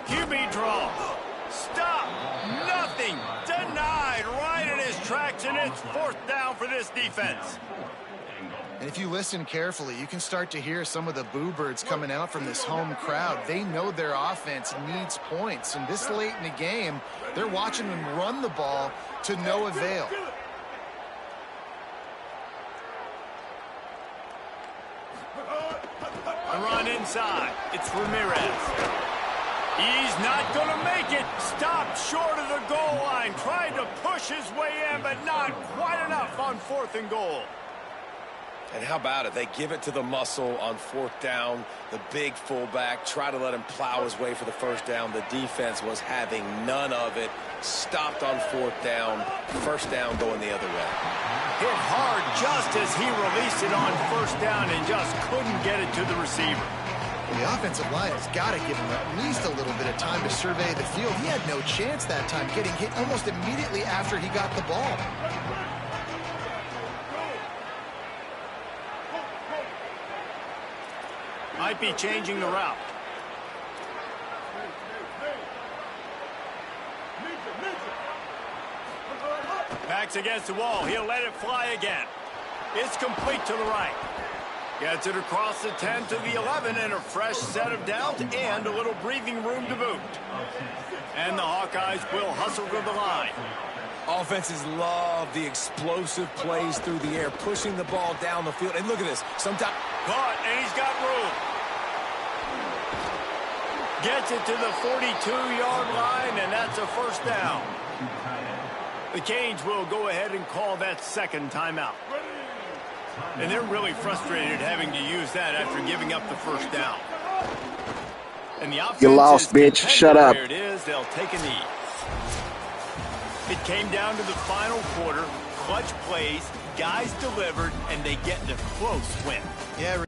QB draw. Stop. Nothing. Denied right in his tracks, and it's 4th down for this defense. And if you listen carefully, you can start to hear some of the boo birds coming out from this home crowd. They know their offense needs points. And this late in the game, they're watching them run the ball to no avail. The run inside. It's Ramirez. He's not going to make it. Stopped short of the goal line. Tried to push his way in, but not quite enough on 4th and goal. And how about it? They give it to the muscle on 4th down. The big fullback, try to let him plow his way for the 1st down. The defense was having none of it. Stopped on 4th down. 1st down going the other way. Hit hard just as he released it on 1st down and just couldn't get it to the receiver. The offensive line has got to give him at least a little bit of time to survey the field. He had no chance that time, getting hit almost immediately after he got the ball. Might be changing the route. Backs against the wall. He'll let it fly again. It's complete to the right. Gets it across the 10 to the 11 and a fresh set of downs and a little breathing room to boot. And the Hawkeyes will hustle to the line. Offenses love the explosive plays through the air, pushing the ball down the field. And look at this. Sometimes caught, and he's got room. Gets it to the 42-yard line, and that's a 1st down. The Canes will go ahead and call that 2nd timeout. And they're really frustrated having to use that after giving up the 1st down. And the offense you lost, bitch. Shut up. There it is. They'll take a knee. It came down to the final quarter. Clutch plays, guys delivered, and they get the close win. Yeah.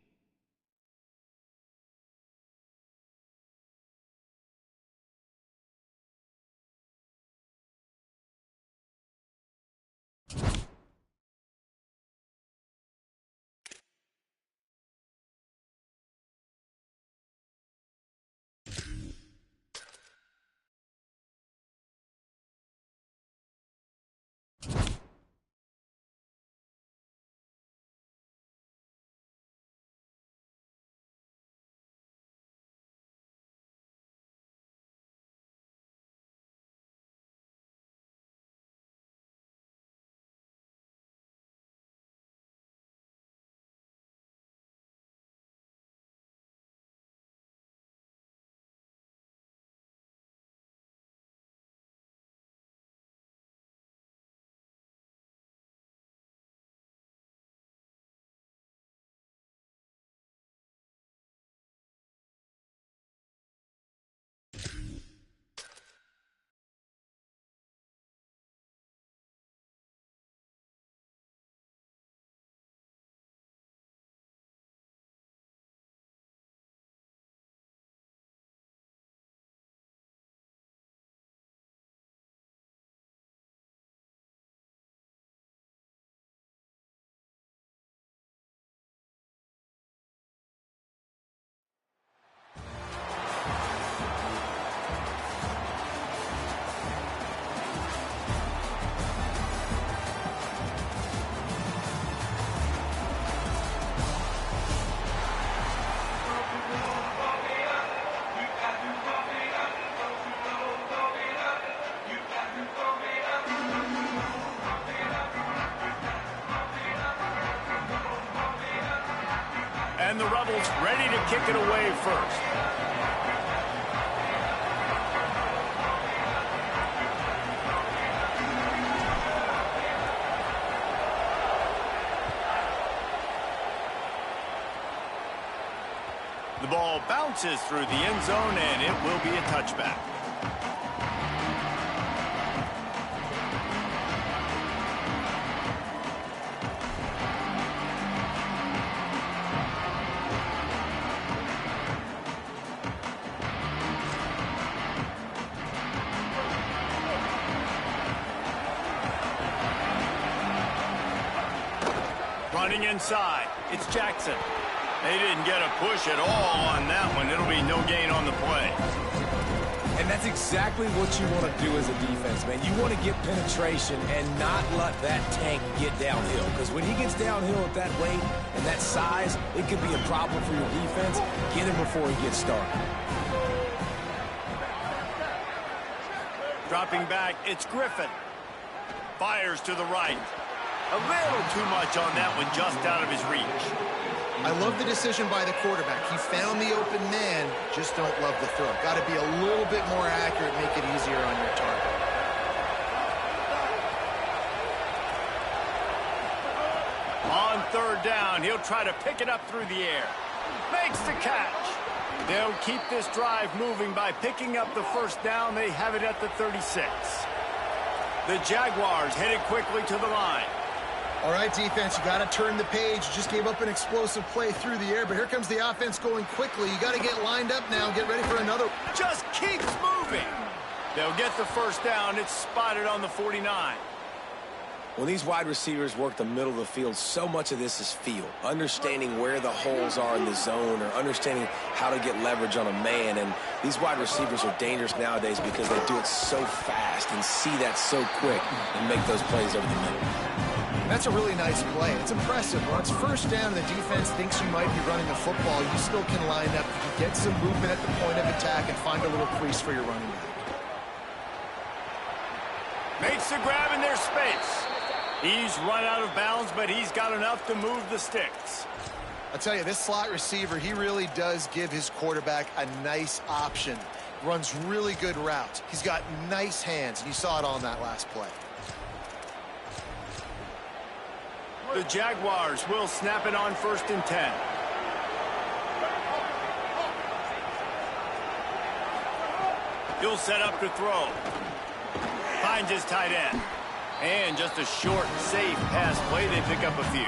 And the Rebels ready to kick it away first. The ball bounces through the end zone, and it will be a touchback. Running inside, it's Jackson. They didn't get a push at all on that one. It'll be no gain on the play. And that's exactly what you want to do as a defense, man. You want to get penetration and not let that tank get downhill. Because when he gets downhill at that rate and that size, it could be a problem for your defense. Get him before he gets started. Dropping back, it's Griffin. Fires to the right. A little too much on that one, just out of his reach. I love the decision by the quarterback. He found the open man, just don't love the throw. Got to be a little bit more accurate, make it easier on your target. On third down, he'll try to pick it up through the air. Makes the catch. They'll keep this drive moving by picking up the first down. They have it at the 36. The Jaguars headed quickly to the line. All right, defense, you got to turn the page. You just gave up an explosive play through the air, but here comes the offense going quickly. You got to get lined up now and get ready for another. Just keeps moving. They'll get the first down. It's spotted on the 49. When these wide receivers work the middle of the field, so much of this is feel. Understanding where the holes are in the zone or understanding how to get leverage on a man. And these wide receivers are dangerous nowadays because they do it so fast and see that so quick and make those plays over the middle. That's a really nice play. It's impressive. When it's first down and the defense thinks you might be running the football, you still can line up. You can get some movement at the point of attack and find a little crease for your running back. Makes the grab in their space. He's run out of bounds, but he's got enough to move the sticks. I'll tell you, this slot receiver, he really does give his quarterback a nice option. Runs really good routes. He's got nice hands, and you saw it on that last play. The Jaguars will snap it on 1st and 10. He'll set up to throw. Finds his tight end. And just a short, safe pass play. They pick up a few.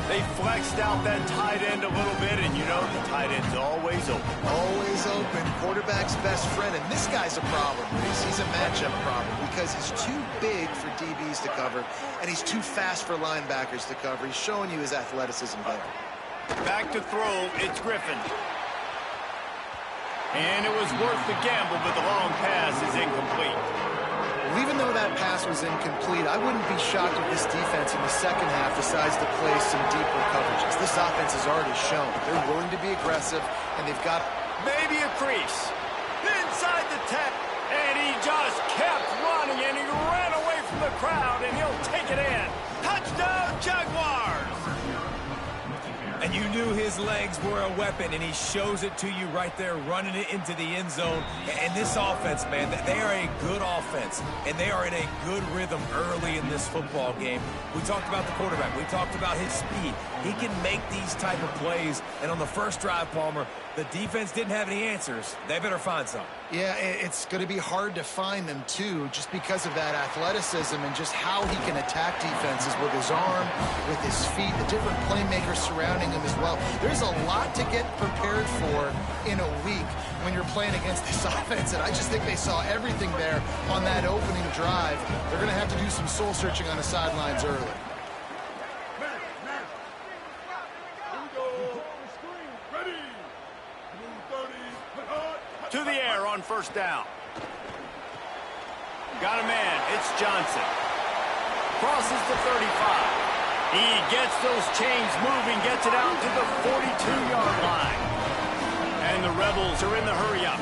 They flexed out that tight end a little bit, and you know the tight end's always open. Always open. Quarterback's best friend, and this guy's a problem. He's a matchup problem because he's too big for DBs to cover, and he's too fast for linebackers to cover. He's showing you his athleticism there. Back to throw, it's Griffin. And it was worth the gamble, but the long pass is incomplete. Well, even though that pass was incomplete, I wouldn't be shocked if this defense in the second half decides to play some deeper coverages. This offense has already shown they're willing to be aggressive, and they've got maybe a crease. Inside the 10, and he just kept running, and he ran away from the crowd, and he'll take it in. Touchdown, Jaguars! And you knew his legs were a weapon, and he shows it to you right there, running it into the end zone. And this offense, man, they are a good offense, and they are in a good rhythm early in this football game. We talked about the quarterback. We talked about his speed. He can make these type of plays, and on the first drive, Palmer, the defense didn't have any answers. They better find some. Yeah, it's going to be hard to find them, too, just because of that athleticism and just how he can attack defenses with his arm, with his feet, the different playmakers surrounding him as well. There's a lot to get prepared for in a week when you're playing against this offense, and I just think they saw everything there on that opening drive. They're going to have to do some soul-searching on the sidelines early. To the air on first down. Got a man. It's Johnson. Crosses the 35. He gets those chains moving, gets it out to the 42-yard line. And the Rebels are in the hurry-up.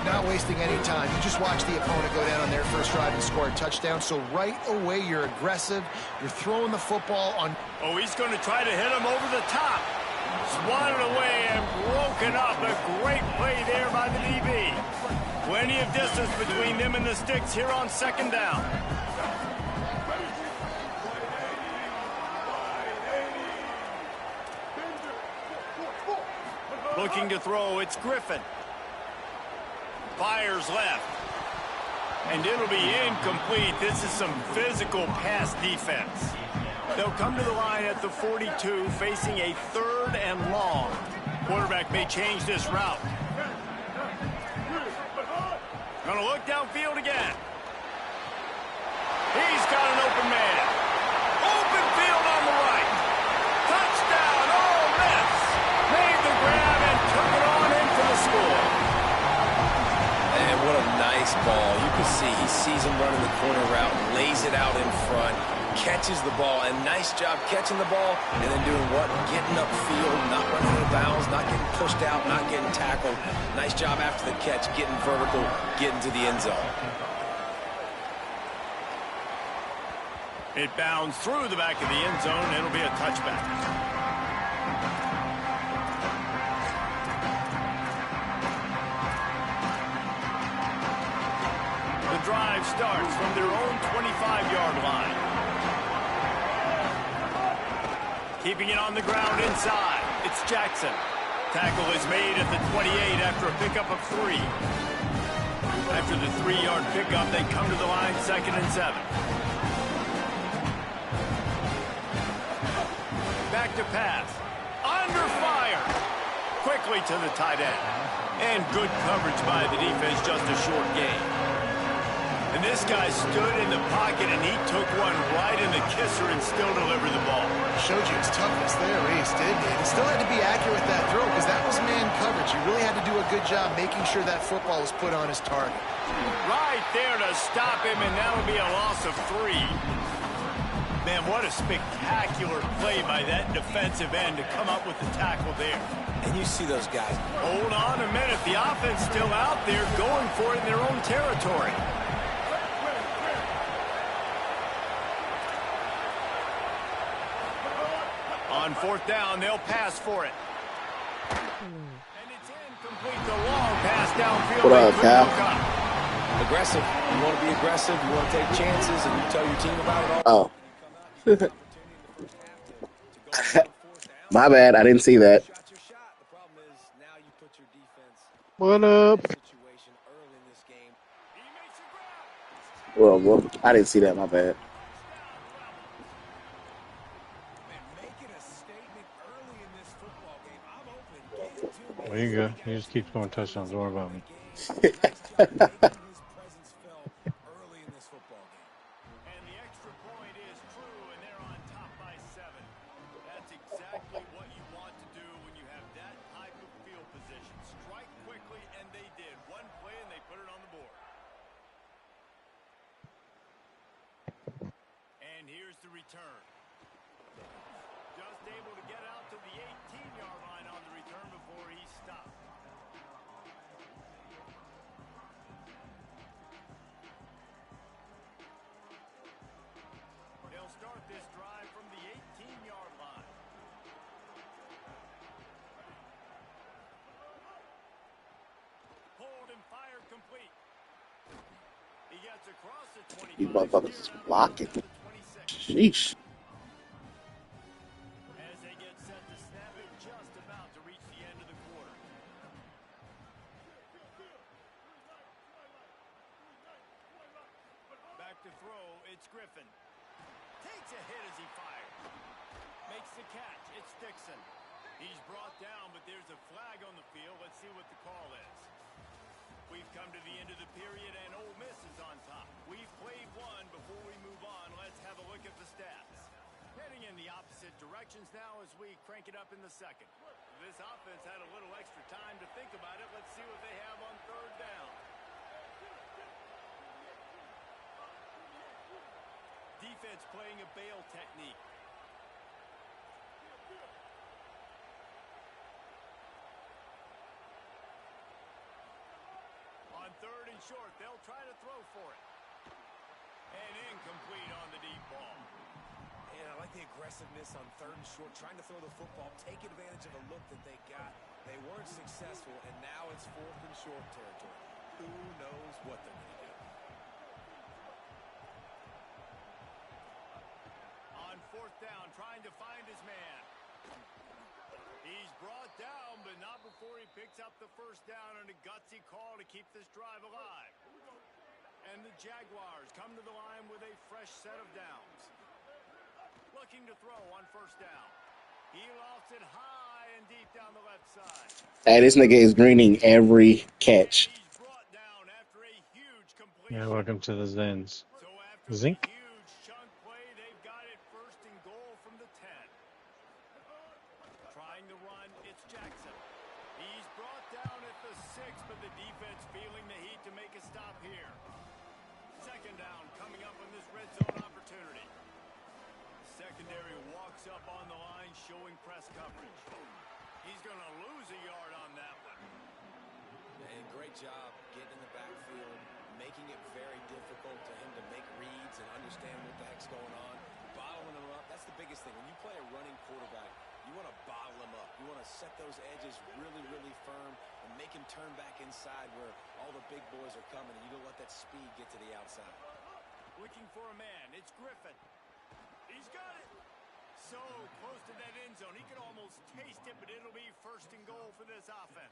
Not wasting any time. You just watch the opponent go down on their first drive and score a touchdown. So right away, you're aggressive. You're throwing the football on. Oh, he's going to try to hit him over the top. Swatted away and broken up. A great play there by the DB. Plenty of distance between them and the sticks here on second down. Looking to throw, it's Griffin. Fires left. And it'll be incomplete. This is some physical pass defense. They'll come to the line at the 42, facing a 3rd and long. Quarterback may change this route. Gonna look downfield again. He's got an open man. Open field on the right. Touchdown, Ole Miss. Made the grab and took it on in for the score. And what a nice ball. You can see he sees him running the corner route, lays it out in front, catches the ball, and nice job catching the ball and then doing what? Getting upfield, not running out of bounds, not getting pushed out, not getting tackled. Nice job after the catch, getting vertical, getting to the end zone. It bounds through the back of the end zone, and it'll be a touchback. The drive starts from their own 25-yard line. Keeping it on the ground inside. It's Jackson. Tackle is made at the 28 after a pickup of 3. After the 3-yard pickup, they come to the line 2nd and 7. Back to pass. Under fire. Quickly to the tight end. And good coverage by the defense, just a short gain. And this guy stood in the pocket, and he took one right in the kisser and still delivered the ball. Showed you his toughness there, Reese, didn't he? He still had to be accurate with that throw because that was man coverage. You really had to do a good job making sure that football was put on his target. Right there to stop him, and that'll be a loss of 3. Man, what a spectacular play by that defensive end to come up with the tackle there. And you see those guys. Hold on a minute. The offense still out there going for it in their own territory. On 4th down, they'll pass for it. And it's incomplete. The long pass downfield. What up, Cal? Aggressive. You want to be aggressive. You want to take chances, and you tell your team about it all. Oh. My bad. I didn't see that. What up? Well, I didn't see that. My bad. Well, you good. You just keep scoring touchdowns. Don't worry about me. Start this drive from the 18-yard line. Hold and fire complete. He gets across the 25. These motherfuckers is blocking. Sheesh. As they get set to snap it, just about to reach the end of the quarter. Back to throw, it's Griffin. Takes a hit as he fires. Makes the catch. It's Dixon. He's brought down, but there's a flag on the field. Let's see what the call is. We've come to the end of the period, and Ole Miss is on top. We've played one. Before we move on, let's have a look at the stats. Heading in the opposite directions now as we crank it up in the second. This offense had a little extra time to think about it. Let's see what they have on 3rd down. Defense playing a bail technique. On 3rd and short, they'll try to throw for it. And incomplete on the deep ball. And I like the aggressiveness on 3rd and short, trying to throw the football, take advantage of a look that they got. They weren't successful, and now it's 4th and short territory. Who knows what they're going to do? On 4th down, trying to find his man. He's brought down, but not before he picks up the 1st down and a gutsy call to keep this drive alive. And the Jaguars come to the line with a fresh set of downs. Looking to throw on 1st down. He lofts it high and deep down the left side. Hey, this nigga is greening every catch. He's brought down after a huge Yeah, completion. welcome to the Zens. So after Zink. the huge chunk play, they've got it 1st and goal from the 10. Trying to run, it's Jackson. He's brought down at the 6, but the defense feeling the heat to make a stop here. 2nd down coming up on this red zone opportunity. Secondary walks up on the line showing press coverage. He's going to lose a yard on that one. And great job getting in the backfield, making it very difficult to him to make reads and understand what the heck's going on. Bottling him up, that's the biggest thing. When you play a running quarterback, you want to bottle him up. You want to set those edges really, really firm and make him turn back inside where all the big boys are coming, and you don't let that speed get to the outside. Looking for a man, it's Griffin. He's got it. So close to that end zone. He could almost taste it, but it'll be 1st and goal for this offense.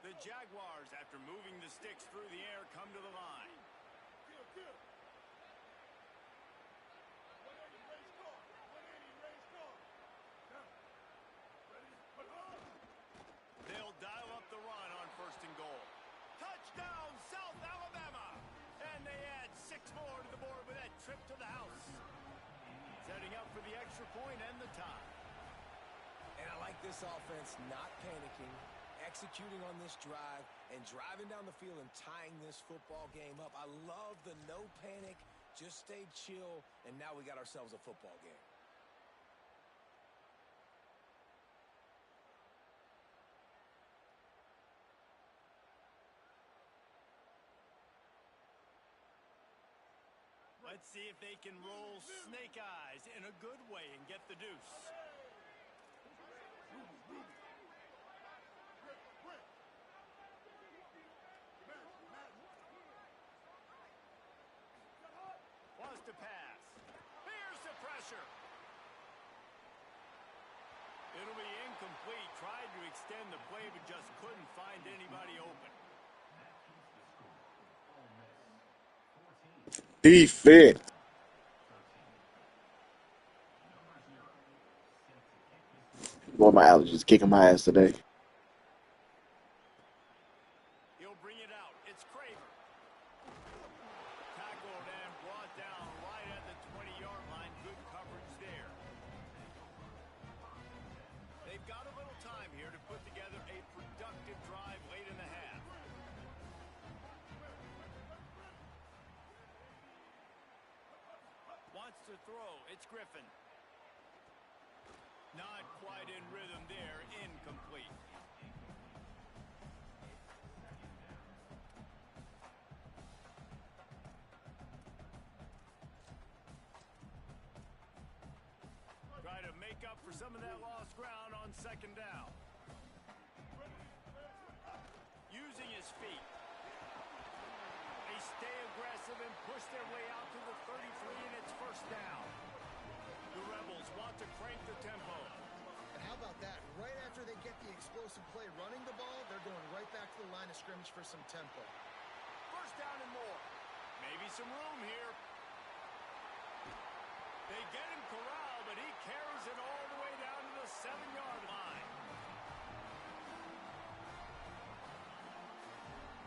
The Jaguars, after moving the sticks through the air, come to the line. They'll dial up the run on 1st and goal. Touchdown, South Alabama! And they add 6 more to the board with that trip to the house. Setting up for the extra point and the tie. And I like this offense not panicking, executing on this drive, and driving down the field and tying this football game up. I love the no panic, just stay chill, and now we got ourselves a football game. Let's see if they can roll snake eyes in a good way and get the deuce. Wants to pass. Here's the pressure. It'll be incomplete. Tried to extend the play, but just couldn't find anybody open. Defense. Boy, my allergies kicking my ass today. He'll bring it out. It's Craver. Tackled and brought down right at the 20-yard line. Good coverage there. They've got a little time here to put together a productive drive late in the half. Wants to throw. It's Griffin. Not quite in rhythm there. Incomplete. Try to make up for some of that lost ground on 2nd down. Using his feet. They stay aggressive and push their way out to the 33, and it's 1st down. The Rebels want to crank the tempo. And how about that? Right after they get the explosive play running the ball, they're going right back to the line of scrimmage for some tempo. 1st down and more. Maybe some room here. They get him corralled, but he carries it all the way down to the 7-yard line.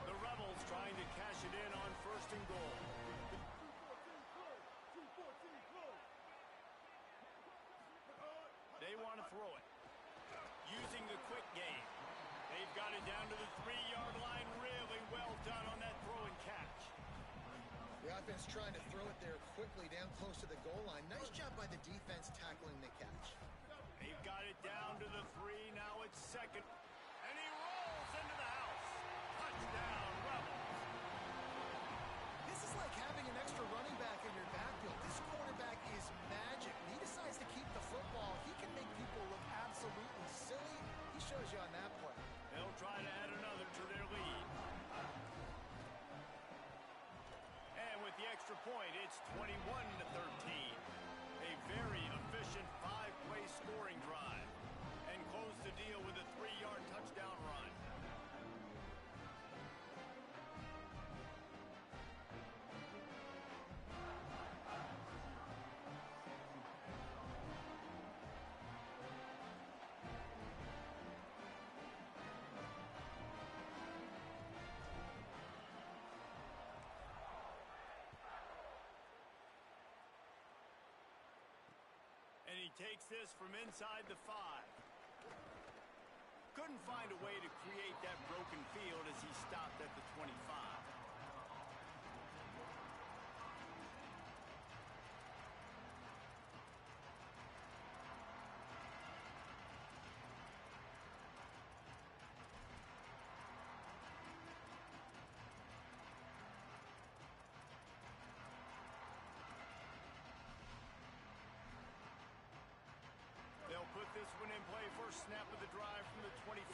The Rebels trying to cash it in on 1st and goal. They want to throw it. Using the quick game. They've got it down to the 3-yard line. Really well done on that throw and catch. The offense trying to throw it there quickly down close to the goal line. Nice job by the defense tackling the catch. They've got it down to the 3. Now it's 2nd. And he rolls into the house. Touchdown, Rebels. This is like having an extra running back in your backfield. This quarterback is magic. Need to extra point. It's 21-13. A very efficient 5-play scoring drive. And close the deal with a 3-yard touchdown run. And he takes this from inside the 5. Couldn't find a way to create that broken field as he stopped at the 25. They'll put this one in play. First snap of the drive from the 25.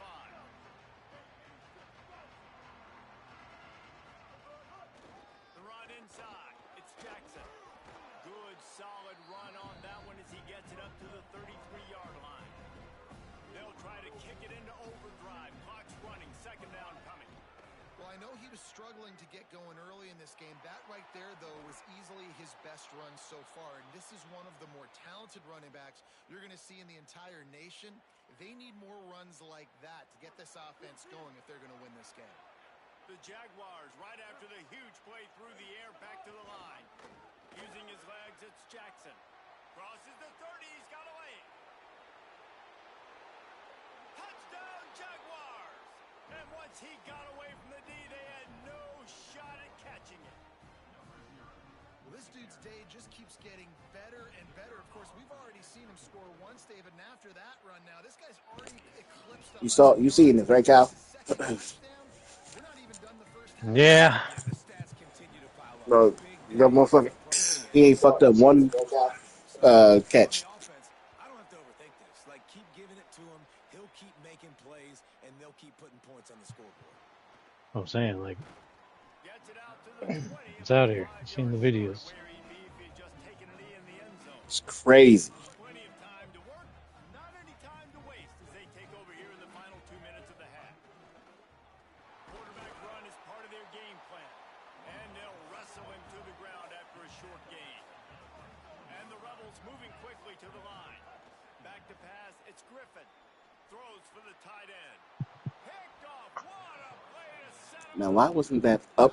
The run inside. It's Jackson. Good, solid run on that one as he gets it up to the 33-yard line. They'll try to kick it into overdrive. Clock's running. Second down coming. Well, I know he was struggling to get going early in this game. That right there, though, was easily his best run so far. And this is one of the more talented running backs you're going to see in the entire nation. They need more runs like that to get this offense going if they're going to win this game. The Jaguars, right after the huge play through the air, back to the line. Using his legs, it's Jackson. Crosses the 30. He's got a lane. Touchdown, Jaguars! And once he got away from the D, they had no shot at catching it. Well, this dude's day just keeps getting better and better. Of course, we've already seen him score once, David, and after that run now, this guy's already eclipsed. You seen this, right, Cal? We're not even done the first half. Yeah. Bro, that motherfucker, he ain't fucked up one catch. I don't have to overthink this. Like, keep giving it to him. He'll keep making plays, and they'll keep putting points on the scoreboard. I'm saying, like, Gets it out to the 20. it's out here. I've seen the videos. Where he'd be if he'd just taken a knee in the end zone. It's crazy. Plenty of time to work, not any time to waste as they take over here in the final 2 minutes of the half. Quarterback run is part of their game plan, and they'll wrestle him to the ground after a short gain. And the Rebels moving quickly to the line. Back to pass, it's Griffin. Throws for the tight end. Picked off, what a play to set him Now, up. why wasn't that up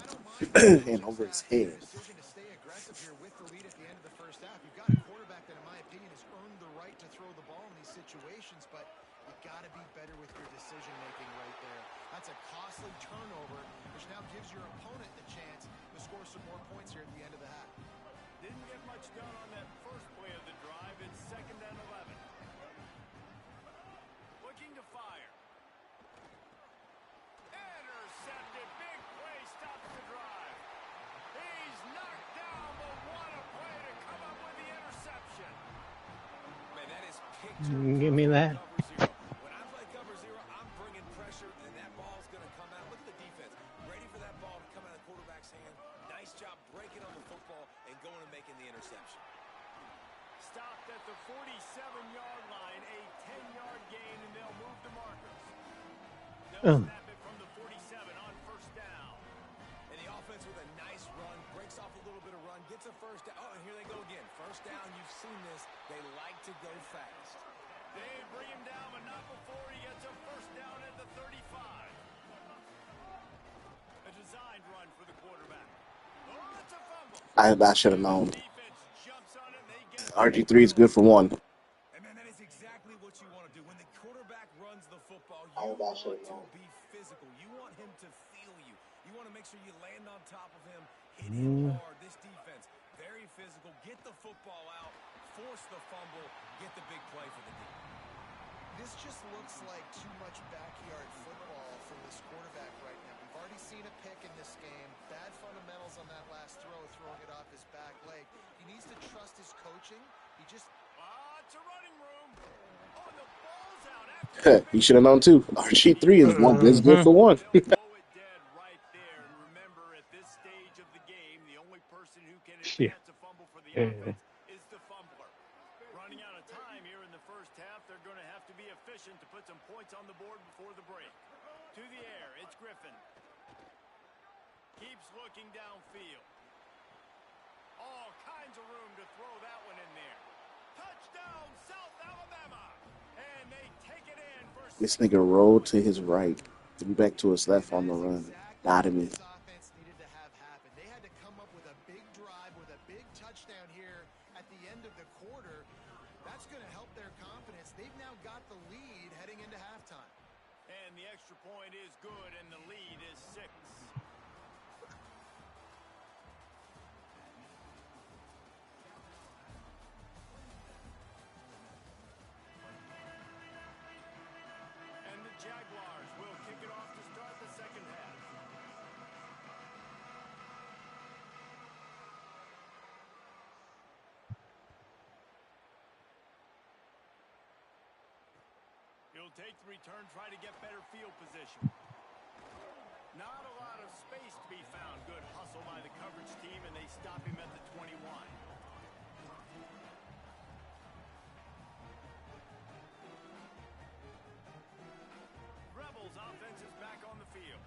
and over his head? Decision to stay aggressive here with the lead at the end of the first half. You've got a quarterback that, in my opinion, has earned the right to throw the ball in these situations, but you got to be better with your decision making right there. That's a costly turnover, which now gives your opponent the chance to score some more points here at the end of the half. Didn't get much done on that first play of the drive. It's 2nd and 11. Looking to fire. Intercepted. Big play stops the drive. He's knocked down, but what a play to come up with the interception. Man, that is Give me that. cover zero. When I play cover zero, I'm bringing pressure, and that ball's going to come out. Look at the defense. Ready for that ball to come out of the quarterback's hand. Nice job breaking on the football and going and making the interception. Stopped at the 47-yard line. A 10-yard gain, and they'll move to markers. They'll snap it from the 47 on first down. And the offense with a nice run, breaks off a little bit of run, gets a first down. Oh, and here they go again. First down, you've seen this. They like to go fast. They bring him down, but not before he gets a first down at the 35. A designed run for the quarterback. Oh, it's a fumble. I should have known. Defense jumps on it, and they get RG3 is good for one. And man, that is exactly what you want to do. When the quarterback runs the football, I you about want should've to known. be physical. You want him to feel you. You want to make sure you land on top of him, hit him hard. This defense, very physical. Get the football out, force the fumble, get the big play for the team. This just looks like too much backyard football from this quarterback right now. We've already seen a pick in this game. Bad fundamentals on that last throw, throwing it off his back leg. He needs to trust his coaching. He just... it's a running room. Oh, the ball's out after He should have known too. RG3 is good for one. They'll blow it dead right there. And remember, at this stage of the game, the only person person who can Shit. advance a fumble for the Yeah. offense is the fumbler. Running out of time here in the first half, they're going to have to be efficient to put some points on the board before the break. To the air, it's Griffin. Keeps looking downfield. All kinds of room to throw that one in there. Touchdown, South Alabama! And they take it in for This nigga rolled to his right to be back to his left on the run. Got me. This offense needed to have happen. They had to come up with a big drive with a big touchdown here at the end of the quarter. That's going to help their confidence. They've now got the lead heading into halftime. And the extra point is good, and the lead is 6. And the Jaguars will kick it off to start the second half. He'll take the return, try to get better field position. Not a lot of space to be found. Good hustle by the coverage team, and they stop him at the 21. Rebels offense is back on the field.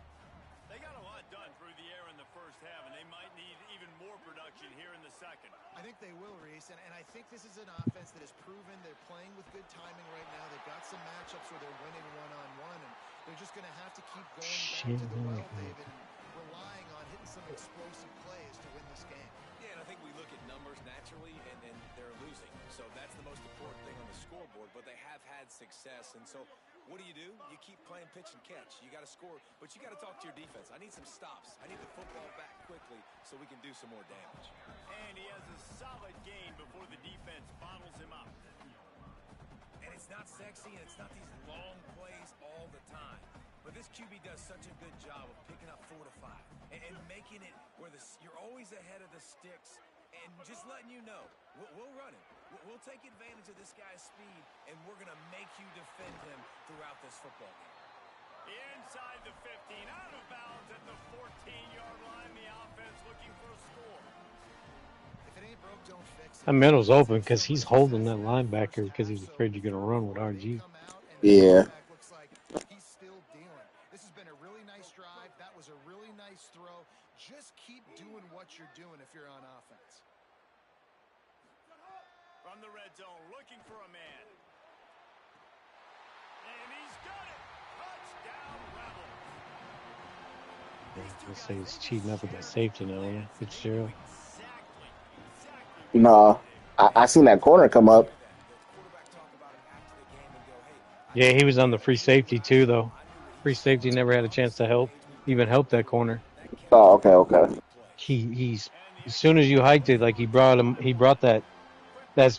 They got a lot done through the air in the first half, and they might need even more production here in the second. I think they will, Reese, and I think this is an offense that has proven they're playing with good timing right now. They've got some matchups where they're winning one-on-one, and they're just going to have to keep going back to the well, David, and relying on hitting some explosive plays to win this game. Yeah, and I think we look at numbers naturally, and they're losing. So that's the most important thing on the scoreboard, but they have had success. And so what do? You keep playing pitch and catch. You got to score, but you got to talk to your defense. I need some stops. I need the football back quickly so we can do some more damage. And he has a solid gain before the defense bottles him up. And it's not sexy, and it's not these long plays all the time. But this QB does such a good job of picking up 4 to 5 and making it where you're always ahead of the sticks and just letting you know, we'll run it. We'll take advantage of this guy's speed, and we're going to make you defend him throughout this football game. Inside the 15, out of bounds at the 14-yard line. The offense looking for a score. If it ain't broke, don't fix it. That middle's open because he's holding that linebacker because he's afraid you're going to run with RG. Yeah. Looks like he's still dealing. This has been a really nice drive. That was a really nice throw. Just keep doing what you're doing if you're on offense. From the red zone, looking for a man. And he's got it. Touchdown, Rebels. Let's say he's cheating up with that safety now, Fitzgerald. Exactly. No, I seen that corner come up. Yeah, he was on the free safety too, though. Free safety never had a chance to even help that corner. Oh, okay. He's as soon as you hiked it, like he brought that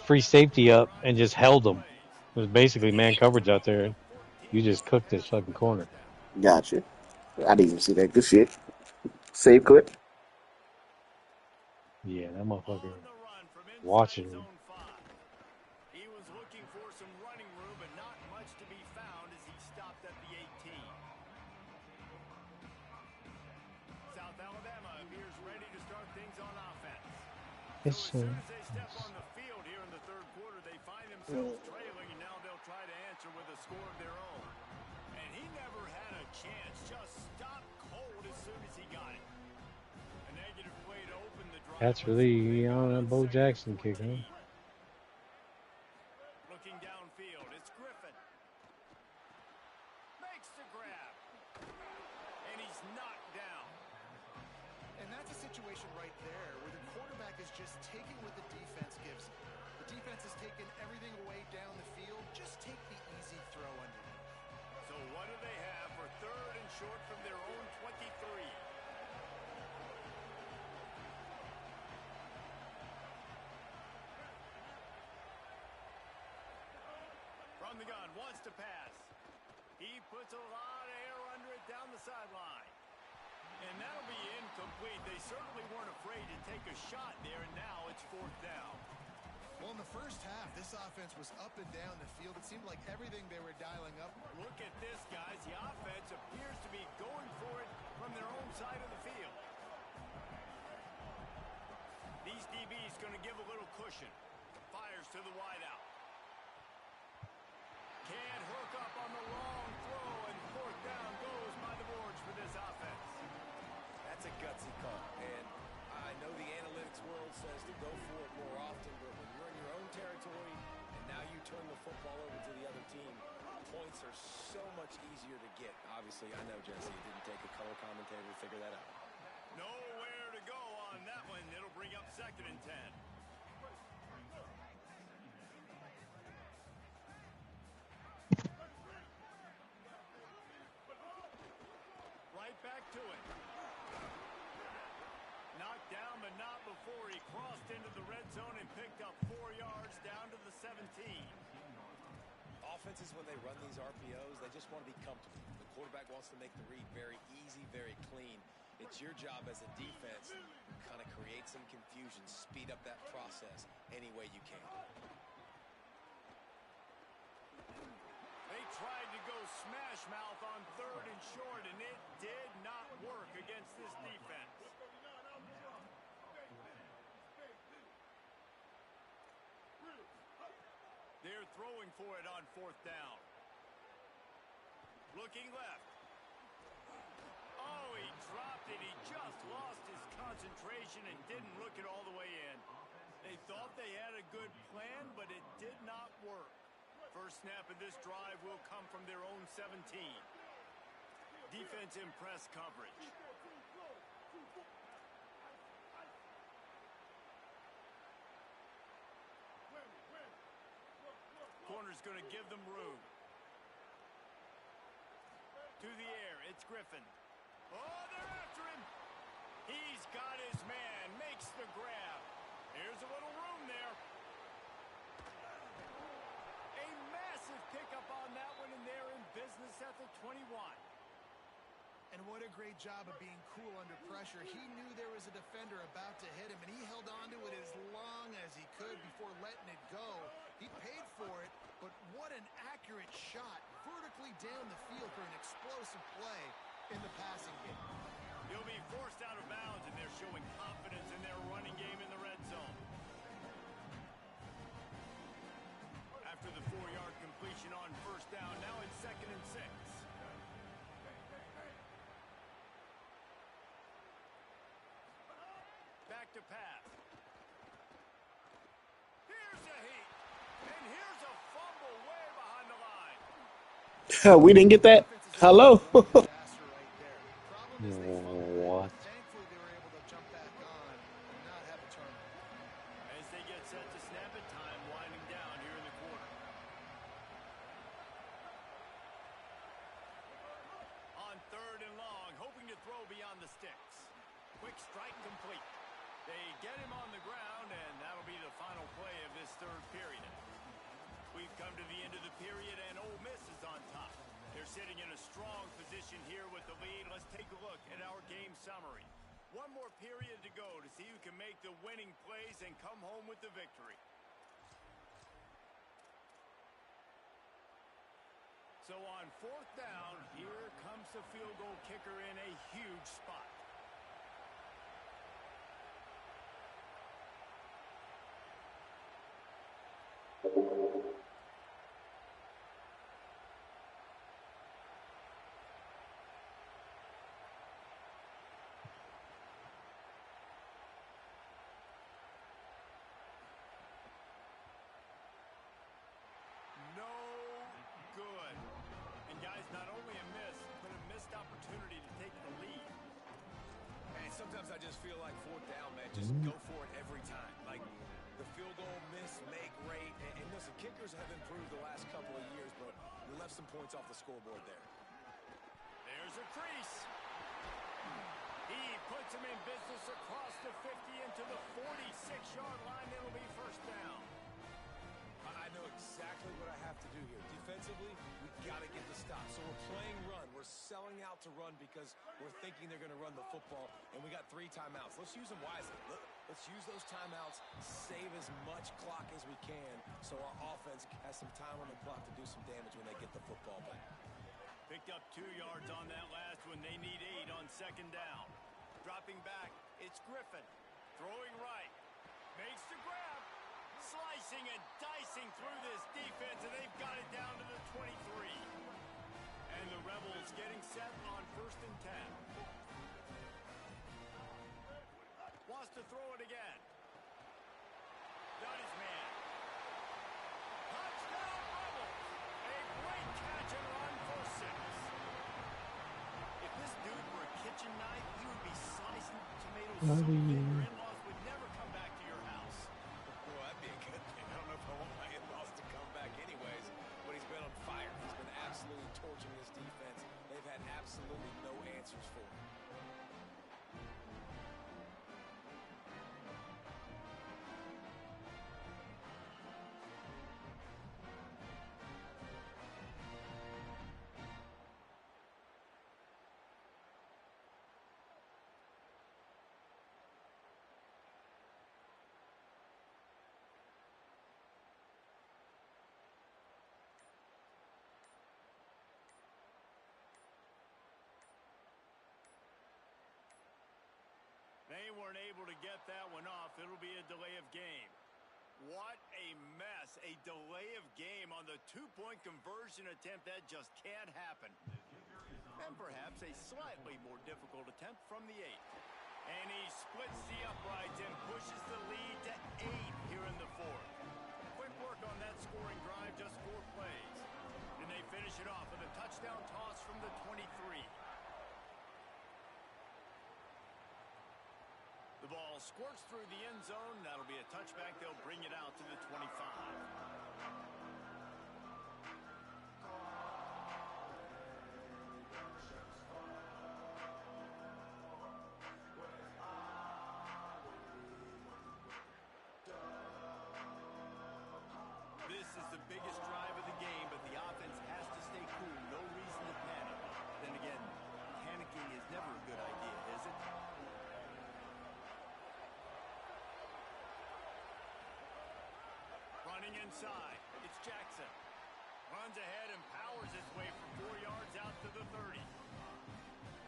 free safety up and just held him. It was basically man coverage out there. You just cooked this fucking corner. Gotcha. I didn't even see that. Good shit. Save clip. Yeah, that motherfucker watching him. He was looking for some running room, but not much to be found as he stopped at the 18. South Alabama appears ready to start things on offense. Yes, So as soon as they step on the field here in the third quarter, they find themselves trailing, and now they'll try to answer with a score of their own. And he never had a chance, just stopped cold as soon as he got it. A negative play to open the drive. That's really on that Bo Jackson kick, huh? Looking downfield, it's Griffin. Makes the grab. And he's knocked down. And that's a situation right there where the quarterback is just taking what the defense gives him. The defense has taken everything away down the field. Just take the easy throw underneath. So what do they have for third and short from their own 23? From the gun, wants to pass. He puts a lot of air under it down the sideline. And that'll be incomplete. They certainly weren't afraid to take a shot there, and now it's 4th down. Well, in the first half, this offense was up and down the field. It seemed like everything they were dialing up. Look at this, guys. The offense appears to be going for it from their own side of the field. cushion. Fires to the wideout. Can't hook up on the long throw, and fourth down goes by the boards for this offense. That's a gutsy call, and I know the analytics world says to go for it more often, but when you're in your own territory and now you turn the football over to the other team, points are so much easier to get. Obviously, I know, Jesse, it didn't take a color commentator to figure that out. Nowhere to go on that one. It'll bring up 2nd and 10. Right back to it. Knocked down, but not before he crossed into the red zone and picked up 4 yards down to the 17. Offenses, when they run these RPOs, they just want to be comfortable. The quarterback wants to make the read very easy, very clean. It's your job as a defense to kind of create some confusion, speed up that process any way you can. They tried to go smash mouth on 3rd and short, and it did not work against this defense. They're throwing for it on 4th down. Looking left. Oh, he dropped it. He just lost his concentration and didn't look it all the way in. They thought they had a good plan, but it did not work. First snap of this drive will come from their own 17. Defense in press coverage. Corner's going to give them room. To the air, it's Griffin. Oh, they're after him. He's got his man, makes the grab. Here's a little room there. A massive pickup on that one, and they're in business at the 21. And what a great job of being cool under pressure. He knew there was a defender about to hit him, and he held on to it as long as he could before letting it go. He paid for it, but what an accurate shot vertically down the field for an explosive play in the passing game. He'll be forced out of bounds, and they're showing confidence in their running game in the red zone. After the 4-yard completion on first down, now it's 2nd and 6. Back to pass. Here's a heat. And here's a fumble way behind the line. We didn't get that. Hello. Disaster right there. Problem is they fumbled it. What? Thankfully, they were able to jump back on and not have a turnover. As they get set to snap it, time winding down here in the quarter. On 3rd and long, hoping to throw beyond the sticks. Quick strike complete. They get him on the ground, and that'll be the final play of this 3rd period. We've come to the end of the period, and Ole Miss is on top. They're sitting in a strong position here with the lead. Let's take a look at our game summary. One more period to go to see who can make the winning plays and come home with the victory. So on 4th down, here comes the field goal kicker in a huge spot. No good. And guys, not only a miss, but a missed opportunity to take the lead. And sometimes I just feel like 4th down, man, just go for it every time. Like the field goal, miss, make, rate. And listen, kickers have improved the last couple of years, but we left some points off the scoreboard there. There's a crease. He puts him in business across the 50 into the 46-yard line. It'll be first down. I know exactly what I have to do here. Defensively, we've got to get the stop. So we're playing run. We're selling out to run because we're thinking they're going to run the football, and we got 3 timeouts. Let's use them wisely. Let's use those timeouts, save as much clock as we can so our offense has some time on the clock to do some damage when they get the football back. Picked up 2 yards on that last one. They need 8 on 2nd down. Dropping back, it's Griffin. Throwing right. Makes the grab. slicing and dicing through this defense, and they've got it down to the 23. And the Rebels getting set on 1st and 10. Wants to throw it again. Got his man. Touchdown Rebels! A great catch and run for 6. If this dude were a kitchen knife, he would be slicing tomatoes so thin your in-laws would never come back to your house. Well, that'd be a good thing. I don't know if I want my in-laws to come back anyways, but he's been on fire. He's been absolutely torching this defense. They've had absolutely no answers for him. They weren't able to get that one off. It'll be a delay of game. What a mess. A delay of game on the two-point conversion attempt. That just can't happen. And perhaps a slightly more difficult attempt from the 8. And he splits the uprights and pushes the lead to 8 here in the 4th. Quick work on that scoring drive, just 4 plays. And they finish it off with a touchdown toss from the 23. The ball squirts through the end zone. That'll be a touchback. They'll bring it out to the 25. This is the biggest drive of the game, but the offense has to stay cool. No reason to panic. Then again, panicking is never a good idea, is it? Running inside, it's Jackson. Runs ahead and powers his way for 4 yards out to the 30.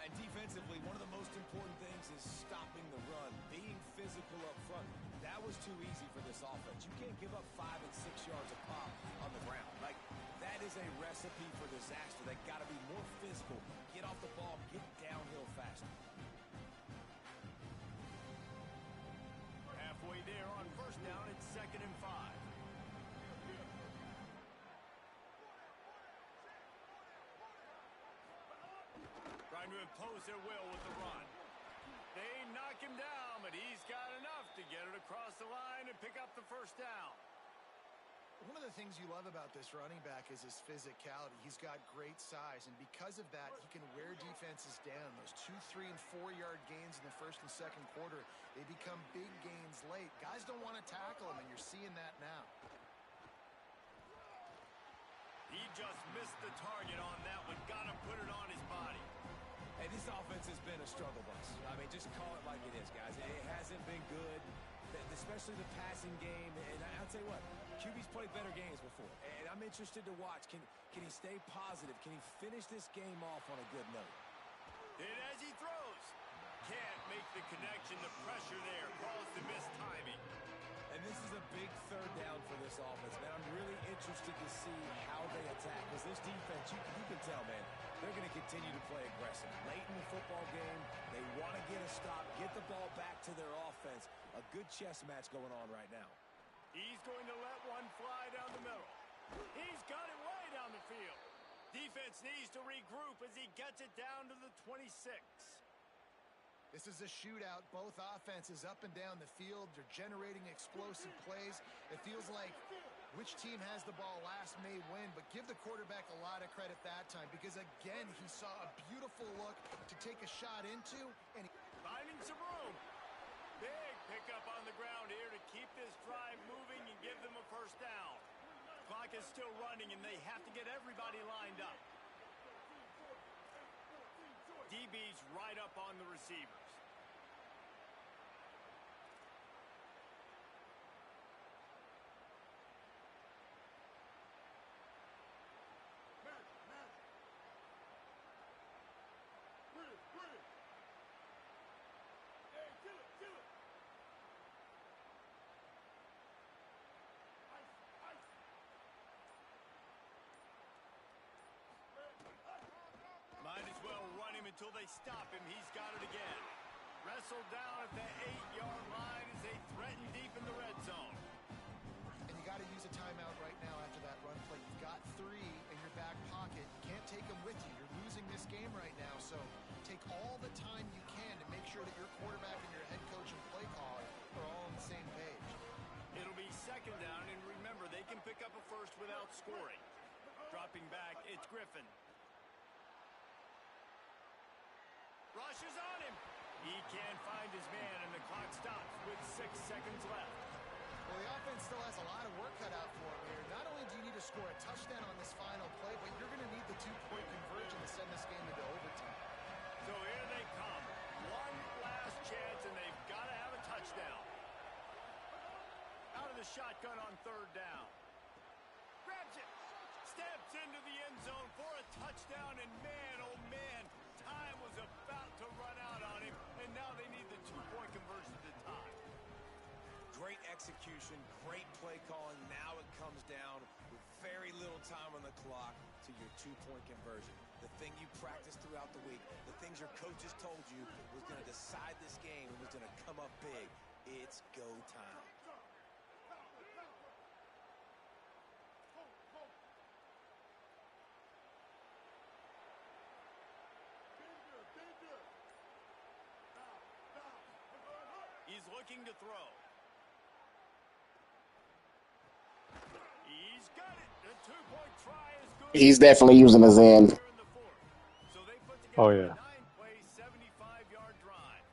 And defensively, one of the most important things is stopping the run, being physical up front. That was too easy for this offense. You can't give up 5 and 6 yards a pop on the ground. Like, that is a recipe for disaster. They got to be more physical, get off the ball, get downhill faster. Halfway there on 1st down, it's 2nd and 5. Trying to impose their will with the run. They knock him down, but he's got enough to get it across the line and pick up the 1st down. One of the things you love about this running back is his physicality. He's got great size, and because of that, he can wear defenses down. Those 2, 3, and 4-yard gains in the 1st and 2nd quarter, they become big gains late. Guys don't want to tackle him, and you're seeing that now. He just missed the target on that one. Got to put it on his body. Hey, this offense has been a struggle bus. I mean, just call it like it is, guys. It hasn't been good, especially the passing game. And I'll tell you what, QB's played better games before. And I'm interested to watch. Can he stay positive? Can he finish this game off on a good note? And as he throws, can't make the connection. The pressure there caused the missed timing. And this is a big 3rd down for this offense, man. I'm really interested to see how they attack. Because this defense, you can tell, man, they're going to continue to play aggressive. Late in the football game, they want to get a stop, get the ball back to their offense. A good chess match going on right now. He's going to let one fly down the middle. He's got it way down the field. Defense needs to regroup as he gets it down to the 26. This is a shootout. Both offenses up and down the field. They're generating explosive plays. It feels like which team has the ball last may win, but give the quarterback a lot of credit that time because, again, he saw a beautiful look to take a shot into. And finding some room. Big pickup on the ground here to keep this drive moving and give them a 1st down. Clock is still running, and they have to get everybody lined up. DB's right up on the receivers. until they stop him. He's got it again. Wrestled down at the 8-yard line as they threaten deep in the red zone. And you got to use a timeout right now after that run play. You've got 3 in your back pocket. You can't take them with you. You're losing this game right now. So take all the time you can to make sure that your quarterback and your head coach and play caller are all on the same page. It'll be second down, and remember, they can pick up a first without scoring. Dropping back, it's Griffin. Rushes on him. He can't find his man, and the clock stops with 6 seconds left. Well, the offense still has a lot of work cut out for him here. Not only do you need to score a touchdown on this final play, but you're going to need the 2-point conversion to send this game into overtime. So here they come. One last chance, and they've got to have a touchdown. Out of the shotgun on third down. Grabs it. Steps into the end zone for a touchdown, and man, oh man, time was about to run out on him, and now they need the 2-point conversion to tie. Great execution, great play calling. Now it comes down with very little time on the clock to your 2-point conversion. The thing you practiced throughout the week, the things your coaches told you was going to decide this game and was going to come up big. It's go time. He's looking to throw. He's got it. The 2-point try is good. He's definitely using his end. So they put Oh, together yeah. a 9-play, 75-yard drive.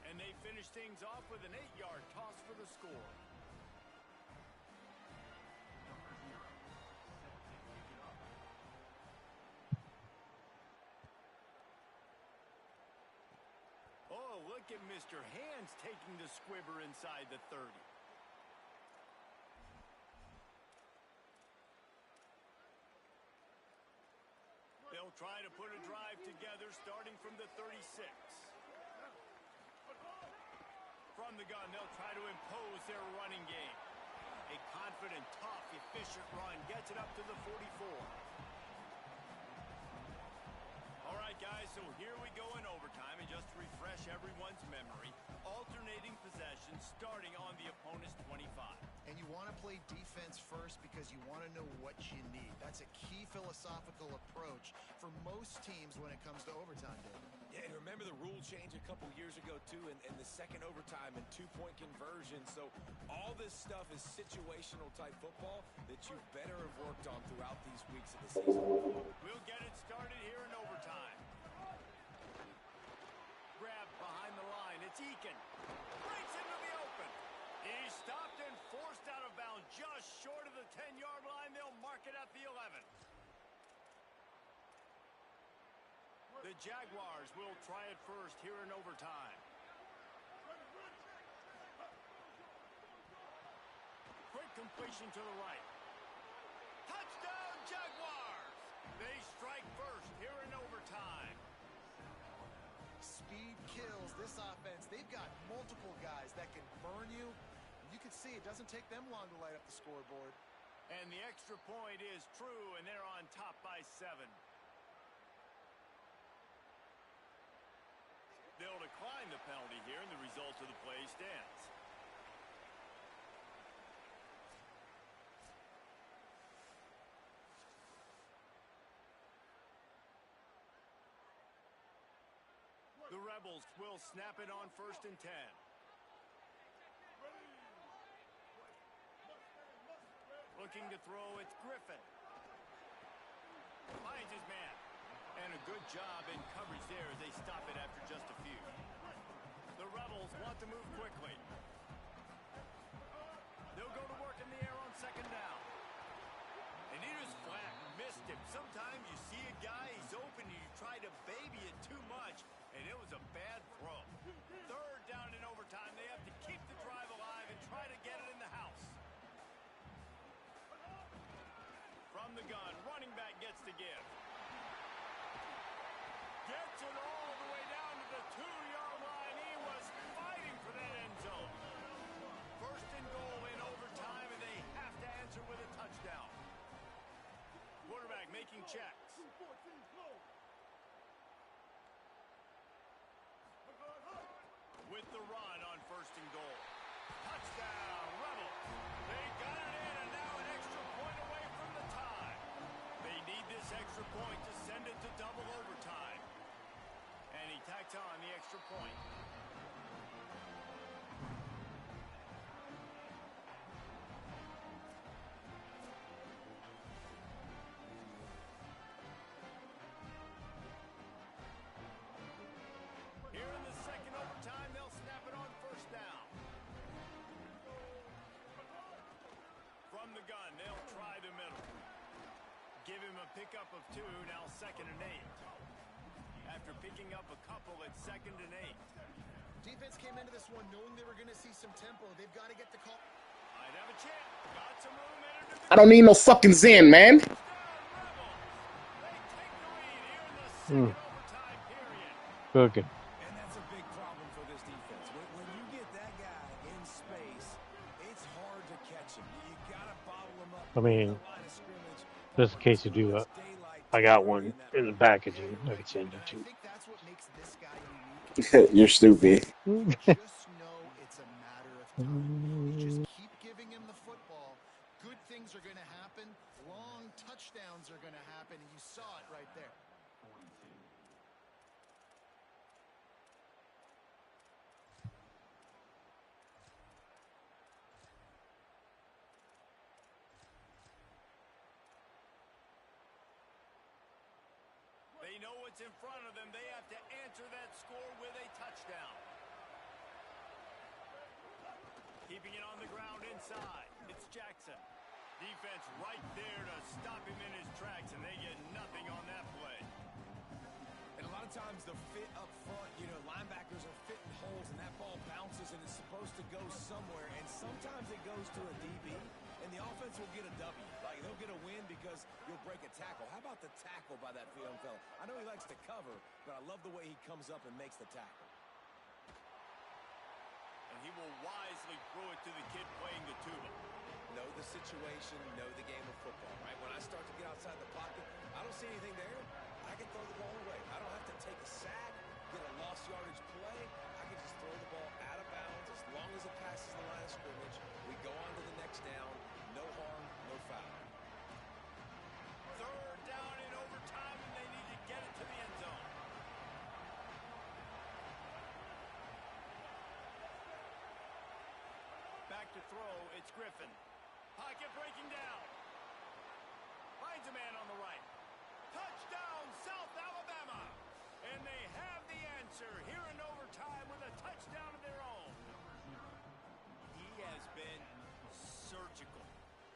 And they finish things off with an 8-yard toss for the score. Oh, look at Mr. Hands taking the squibber inside the 30. They'll try to put a drive together starting from the 36. From the gun, they'll try to impose their running game. A confident, tough, efficient run gets it up to the 44. All right, guys, so here we go in overtime, and just to refresh everyone's memory, alternating possessions starting on the opponent's 25. And you want to play defense first because you want to know what you need. That's a key philosophical approach for most teams when it comes to overtime, David. Yeah, and remember the rule change a couple years ago, too, in the second overtime and 2-point conversion. So all this stuff is situational type football that you better have worked on throughout these weeks of the season. We'll get it started here in overtime. Grabbed behind the line. It's Eakin. Breaks into the open. He's stopped and forced out of bounds just short of the 10-yard line. They'll mark it at the 11. The Jaguars will try it first here in overtime. Quick completion to the right. Touchdown, Jaguars! They strike first here in overtime. Speed kills this offense. They've got multiple guys that can burn you. You can see it doesn't take them long to light up the scoreboard. And the extra point is true, and they're on top by 7. They'll decline the penalty here, and the result of the play stands. The Rebels will snap it on 1st and 10. Looking to throw, it's Griffin. Finds his man. And a good job in coverage there as they stop it after just a few. The Rebels want to move quickly. They'll go to work in the air on 2nd down. And Enos Flack missed him. Sometimes you see a guy, he's open, and you try to baby it too much, and it was a bad throw. 3rd down in overtime. They have to keep the drive alive and try to get it in the house. From the gun, running back gets the give. Gets it all the way down to the 2-yard line. He was fighting for that end zone. 1st and goal in overtime, and they have to answer with a touchdown. Quarterback making checks. with the run on 1st and goal. Touchdown, Rebels. They got it in, and now an extra point away from the tie. They need this extra point to send it to double overtime. And he tacks on the extra point. Here in the second overtime, they'll snap it on 1st down. From the gun, they'll try the middle. Give him a pickup of 2, now 2nd and 8. After picking up a couple, it's 2nd and 8. Defense came into this one knowing they were going to see some tempo. They've got to get the call. Might have a chance. Got some room entered I don't need no fucking Zen, man. Rebels. They take the lead here in the second overtime period. Cooking. And that's a big problem for this defense. When you get that guy in space, it's hard to catch him. You got to bottle him up. I mean, The line of scrimmage. just in case you do that. I got one in the packaging I can send it I to. think that's what makes this guy unique. You're stupid. Just know it's a matter of time. You just keep giving him the football. Good things are going to happen. Long touchdowns are going to happen. And you saw it right there. They know what's in front of them. They have to answer that score with a touchdown. Keeping it on the ground inside. It's Jackson. Defense right there to stop him in his tracks, and they get nothing on that play. And a lot of times the fit up front, linebackers are fitting holes and that ball bounces and it's supposed to go somewhere. And sometimes it goes to a DB and the offense will get a W. Like they'll get a win because you'll break a tackle. How about the tackle by that young fella? I know he likes to cover, but I love the way he comes up and makes the tackle. And he will wisely throw it to the kid playing the tuba. Know the situation, know the game of football, right? When I start to get outside the pocket, I don't see anything there. I can throw the ball away. I don't have to take a sack, get a lost yardage play. I can just throw the ball out of bounds as long as it passes the line of scrimmage. We go on to the next down. No harm, no foul. 3rd down in overtime, and they need to get it to the end zone. Back to throw, it's Griffin. Pocket breaking down. Finds a man on the right. Touchdown, South Alabama. And they have the answer here in overtime with a touchdown of their own. He has been surgical.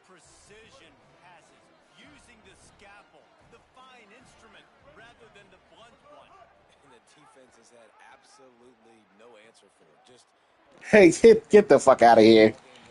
Precision passes. Using the scalpel, the fine instrument, rather than the blunt one. And the defense has had absolutely no answer for it. Just Hey, get the fuck out of here. game